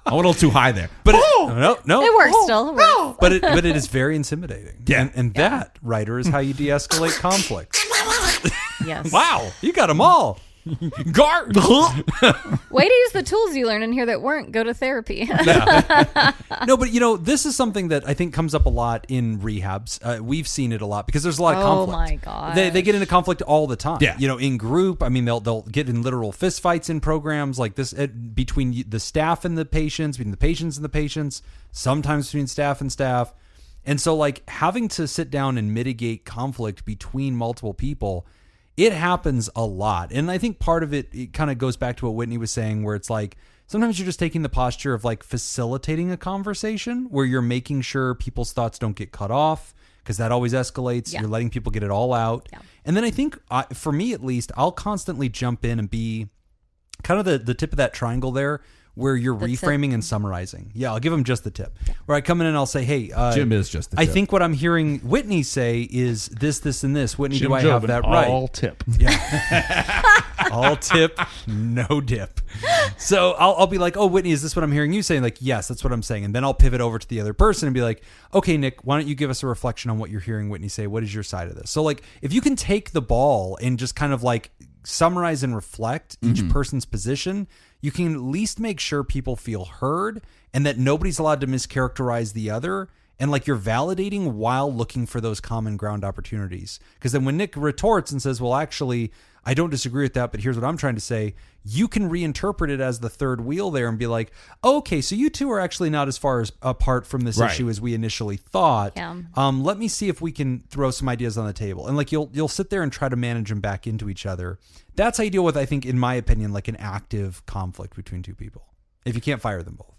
I'm a little too high there. But no. It works still. It works. But it is very intimidating. Yeah. And that, writer, is how you de-escalate conflict. Yes. Wow. You got them all. Way to use the tools you learned in here that weren't go to therapy. No, but this is something that I think comes up a lot in rehabs. We've seen it a lot because there's a lot of conflict. Oh my god, they get into conflict all the time. Yeah, in group. I mean, they'll get in literal fist fights in programs like this between the staff and the patients, between the patients and the patients. Sometimes between staff and staff, and so like having to sit down and mitigate conflict between multiple people. It happens a lot. And I think part of it kind of goes back to what Whitney was saying, where it's like, sometimes you're just taking the posture of like facilitating a conversation where you're making sure people's thoughts don't get cut off, because that always escalates. Yeah. You're letting people get it all out. Yeah. And then I think for me, at least, I'll constantly jump in and be kind of the tip of that triangle there, where you're reframing and summarizing. Yeah, I'll give them just the tip. Yeah. Where I come in and I'll say, hey, Jim is just the tip. I think what I'm hearing Whitney say is this, this, and this. Whitney, Jim do I have that right? All tip. Yeah. All tip, no dip. So I'll be like, oh, Whitney, is this what I'm hearing you saying? Like, yes, that's what I'm saying. And then I'll pivot over to the other person and be like, okay, Nick, why don't you give us a reflection on what you're hearing Whitney say? What is your side of this? So like, if you can take the ball and just kind of like summarize and reflect each person's position, you can at least make sure people feel heard and that nobody's allowed to mischaracterize the other. And like, you're validating while looking for those common ground opportunities. Because then when Nick retorts and says, well, actually, I don't disagree with that, but here's what I'm trying to say, you can reinterpret it as the third wheel there and be like, okay, so you two are actually not as far as apart from this issue as we initially thought. Yeah. Let me see if we can throw some ideas on the table. And like, you'll sit there and try to manage them back into each other. That's how you deal with, I think, in my opinion, like an active conflict between two people. If you can't fire them both.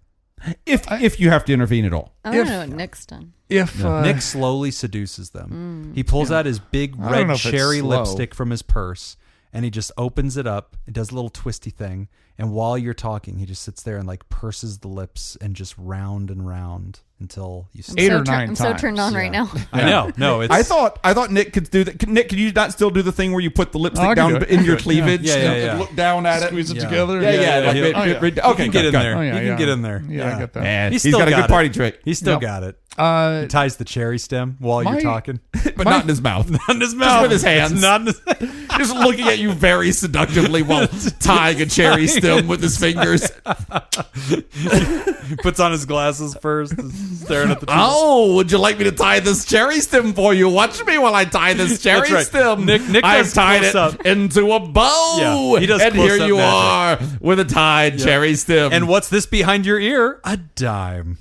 If you have to intervene at all. I don't know what Nick's done. Nick slowly seduces them. He pulls out his big red cherry lipstick from his purse and he just opens it up. It does a little twisty thing. And while you're talking, he just sits there and like purses the lips and just round and round until you stop. 8 or 9 times. I'm so turned on right now. I know. No, it's... I thought Nick could do that. Nick, can you not still do the thing where you put the lipstick down in your cleavage? Yeah. Look down at it. Squeeze it together. Yeah. Okay, you can get in there. You can get in there. Yeah, I get that. Man, he's got a good party trick. He's still got it. He ties the cherry stem while you're talking. But not in his mouth. Not in his Just mouth. with his hands. Not in his... Just looking at you very seductively while tying a cherry stem stem with his fingers. Puts on his glasses first, staring at the table. Oh, would you like me to tie this cherry stem for you? Watch me while I tie this cherry That's right. stem. Nick I've does tied it close-up. into a bow. Yeah, he does and here close-up you magic. are with a tied cherry stem. And what's this behind your ear? A dime.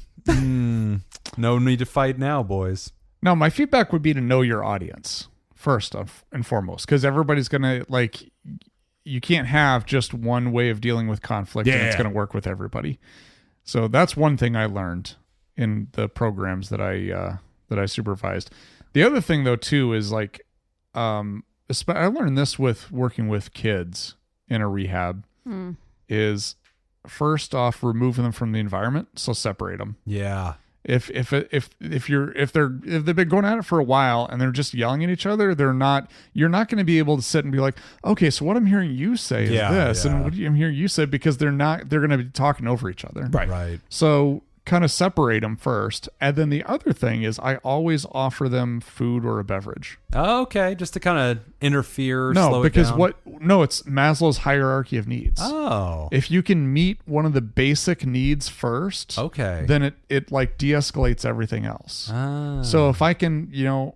No need to fight now, boys. No, my feedback would be to know your audience first and foremost, because everybody's going to like, you can't have just one way of dealing with conflict and it's going to work with everybody. So that's one thing I learned in the programs that I supervised. The other thing though, too, is like, I learned this with working with kids in a rehab is first off, remove them from the environment. So separate them. Yeah. If they've been going at it for a while and they're just yelling at each other, you're not going to be able to sit and be like, okay, so what I'm hearing you say is this, and what I'm hearing you say, because they're going to be talking over each other. Right. So kind of separate them first. And then the other thing is I always offer them food or a beverage. Okay, just to kind of interfere, No, slow because it down. it's Maslow's hierarchy of needs. Oh. If you can meet one of the basic needs first, Okay. then it like de-escalates everything else. Ah. So if I can,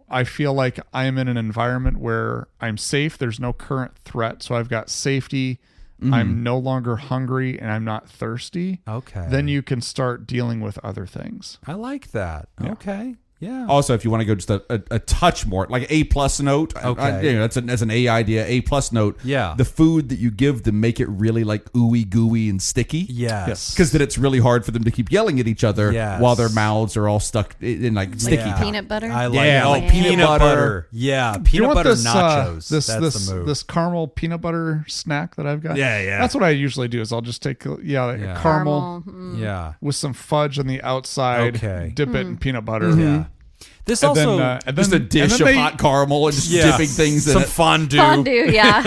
I feel like I'm in an environment where I'm safe, there's no current threat, so I've got safety, I'm no longer hungry, and I'm not thirsty. Okay. Then you can start dealing with other things. I like that. Yeah. Okay. Yeah. Also, if you want to go just a touch more, like A+ note, Okay. that's an A idea. A+ note. Yeah. The food that you give them, make it really like ooey gooey and sticky. Yes. Because then it's really hard for them to keep yelling at each other Yes. while their mouths are all stuck in like sticky. Yeah. Peanut butter. I like Yeah, it. like peanut peanut butter. Yeah. Do you Peanut want butter this, nachos. This That's the move. this caramel peanut butter snack that I've got. Yeah. That's what I usually do. Is I'll just take Yeah. caramel yeah. with some fudge on the outside. Okay. Dip it in peanut butter. Yeah. This And also then, and Just then- a dish and of then they- hot caramel and just yeah. dipping things in some it. fondue. Fondue, yeah.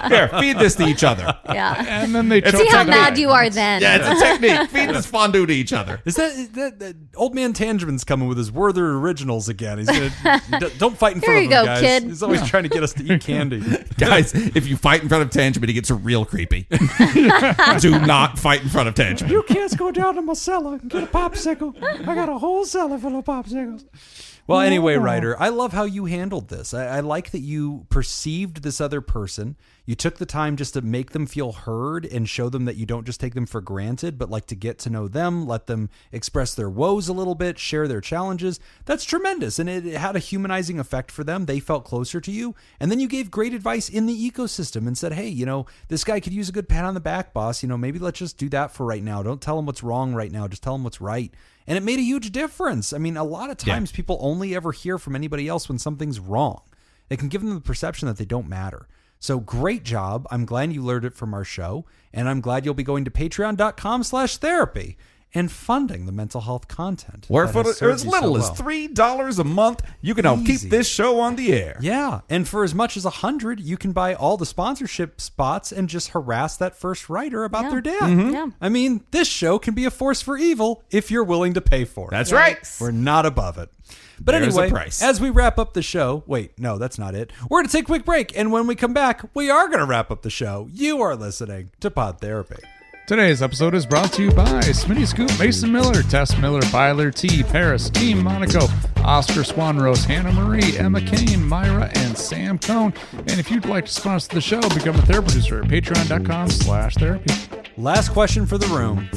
Here, feed this to each other. Yeah. And then they choke See how it mad up. you are then. Yeah, it's a technique. Feed this fondue to each other. Is that old man Tangerman's coming with his Werther originals again? He's gonna don't fight in Here front you of him, go, guys. kid. He's always trying to get us to eat candy. Guys, if you fight in front of Tangerman, he gets real creepy. Do not fight in front of Tangerman. You kids go down to my cellar and get a popsicle. I got a whole cellar full of popsicles. Well, anyway, Ryder, I love how you handled this. I like that you perceived this other person. You took the time just to make them feel heard and show them that you don't just take them for granted, but like to get to know them, let them express their woes a little bit, share their challenges. That's tremendous. And it had a humanizing effect for them. They felt closer to you. And then you gave great advice in the ecosystem and said, hey, this guy could use a good pat on the back, boss. Maybe let's just do that for right now. Don't tell him what's wrong right now. Just tell him what's right. And it made a huge difference. I mean, a lot of times people only ever hear from anybody else when something's wrong. It can give them the perception that they don't matter. So great job. I'm glad you learned it from our show. And I'm glad you'll be going to patreon.com/therapy and funding the mental health content. Where that for has served as you little so as well. $3 a month, you can help Easy. keep this show on the air. Yeah, and for as much as $100, you can buy all the sponsorship spots and just harass that first writer about their dad. Yeah. I mean, this show can be a force for evil if you're willing to pay for it. That's right. We're not above it. But There's a anyway, price. as we wrap up the show, wait, no, that's not it. We're going to take a quick break, and when we come back, we are going to wrap up the show. You are listening to Pod Therapy. Today's episode is brought to you by Smitty Scoop, Mason Miller, Tess Miller, Byler T, Paris, Team Monaco, Oscar Swanrose, Hannah Marie, Emma Kane, Myra, and Sam Cohn. And if you'd like to sponsor the show, become a therapy producer at patreon.com/therapy. Last question for the room.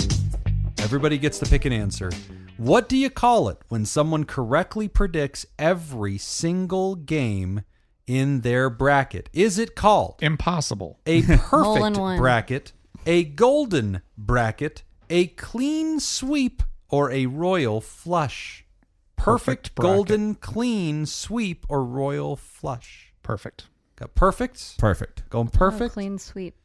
Everybody gets to pick an answer. What do you call it when someone correctly predicts every single game in their bracket? Is it called Impossible. a Hole in perfect one. bracket, a golden bracket, a clean sweep, or a royal flush? Perfect, Perfect bracket. golden, clean sweep, or royal flush? Perfect. Got perfect? Perfect. Going Oh, perfect? clean sweep.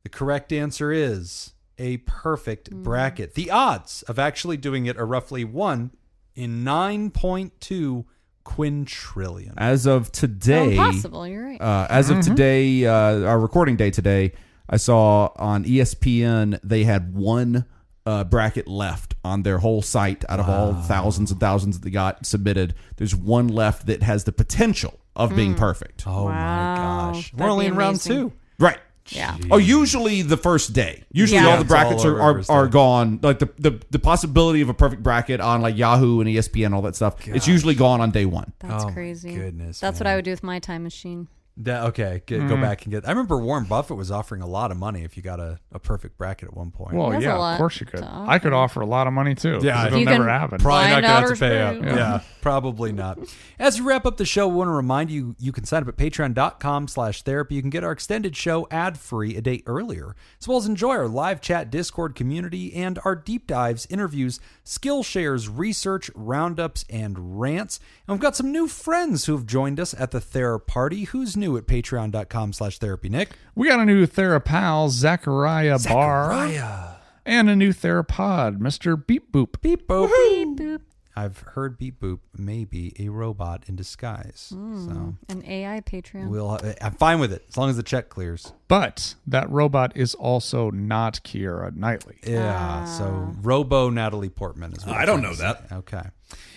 The correct answer is a perfect bracket. The odds of actually doing it are roughly 1 in 9.2 quintillion. As of today, Impossible. You're right. as of today, our recording day today, I saw on ESPN they had one bracket left on their whole site out of all thousands and thousands that they got submitted. There's one left that has the potential of being perfect. Oh Wow. my gosh. We're That'd only be in round amazing. 2. Right. Yeah. Oh, usually the first day. Usually Yeah. all the It's brackets all over are first are day. gone. Like the possibility of a perfect bracket on like Yahoo and ESPN, all that stuff. It's usually gone on day one. That's Oh, my crazy. goodness, That's what man. I would do with my time machine. Okay, go back and get. I remember Warren Buffett was offering a lot of money if you got a perfect bracket at one point. Well, That's a yeah, lot of course you could. to I could offer a lot of money too. Yeah, it'll You never can happen. Probably not Blind going to outer pay up. space. Yeah, probably not. As we wrap up the show, we want to remind you, you can sign up at patreon.com/therapy. You can get our extended show ad-free a day earlier, as well as enjoy our live chat Discord community and our deep dives, interviews, skill shares, research, roundups, and rants. And we've got some new friends who have joined us at the Thera Party. Who's new at patreon.com/therapy, Nick? We got a new Therapal, Zachariah Barr, and a new Therapod, Mr. Beep Boop. Beep boop. Beep, boop. I've heard Beep Boop may be a robot in disguise. So An AI Patreon. I'm fine with it as long as the check clears. But that robot is also not Keira Knightley. Yeah. So Robo Natalie Portman is what I I'm don't trying know to that. say. Okay.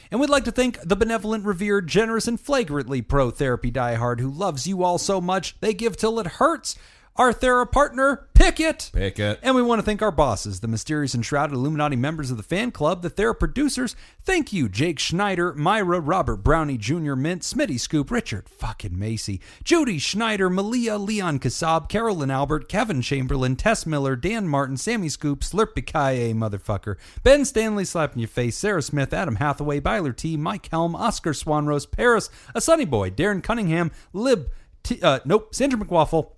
And we'd like to thank the benevolent, revered, generous, and flagrantly pro-therapy diehard who loves you all so much they give till it hurts. Our Thera partner, Pickett. Pickett. And we want to thank our bosses, the mysterious and shrouded Illuminati members of the fan club, the Thera producers. Thank you, Jake Schneider, Myra, Robert Brownie Jr., Mint, Smitty Scoop, Richard fucking Macy, Judy Schneider, Malia, Leon Kassab, Carolyn Albert, Kevin Chamberlain, Tess Miller, Dan Martin, Sammy Scoop, Slurpikaye, motherfucker, Ben Stanley, Slapping Your Face, Sarah Smith, Adam Hathaway, Byler T, Mike Helm, Oscar Swanrose, Paris, A Sunny Boy, Darren Cunningham, Sandra McWaffle,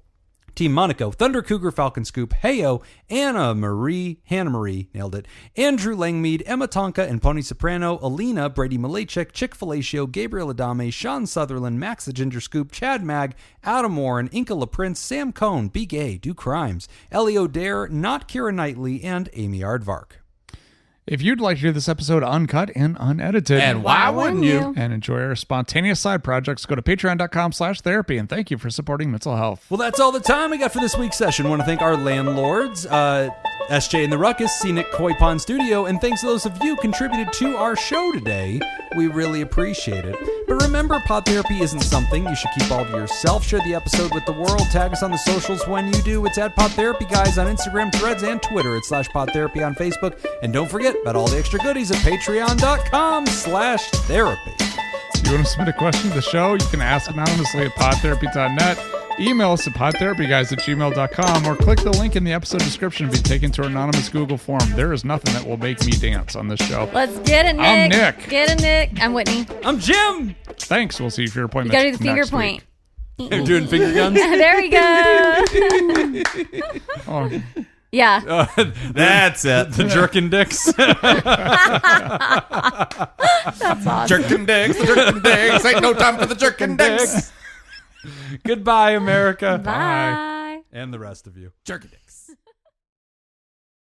Team Monaco, Thunder Cougar, Falcon Scoop, Heyo, Hannah Marie, nailed it, Andrew Langmead, Emma Tonka, and Pony Soprano, Alina, Brady Malachek, Chick Fellatio, Gabriel Adame, Sean Sutherland, Max the Ginger Scoop, Chad Mag, Adam Warren, Inca LaPrince, Sam Cohn, Be Gay, Do Crimes, Elio Dare, Not Keira Knightley, and Amy Aardvark. If you'd like to hear this episode uncut and unedited, And why wouldn't you? and enjoy our spontaneous side projects, go to patreon.com/therapy. And thank you for supporting mental health. Well, that's all the time we got for this week's session. I want to thank our landlords, SJ and the Ruckus, Scenic Koi Pond Studio, and thanks to those of you who contributed to our show today. We really appreciate it. But remember, pod therapy isn't something you should keep all to yourself. Share the episode with the world. Tag us on the socials when you do. It's at PodTherapyGuys on Instagram, Threads, and Twitter. It's /PodTherapy on Facebook. And don't forget about all the extra goodies at patreon.com/therapy. If you want to submit a question to the show, you can ask anonymously at podtherapy.net. Email us at podtherapyguys@gmail.com or click the link in the episode description to be taken to our anonymous Google form. There is nothing that will make me dance on this show. Let's get it, Nick. I'm Nick. Get it, Nick. I'm Whitney. I'm Jim. Thanks. We'll see you for your You appointment. gotta do the finger next point. week. I'm doing finger guns. There we go. Oh, Yeah. That's it. The jerkin dicks. That's awesome. Jerkin dicks, the jerkin dicks. Ain't no time for the jerkin dicks. Goodbye, America. Bye. And the rest of you. Jerkin dicks.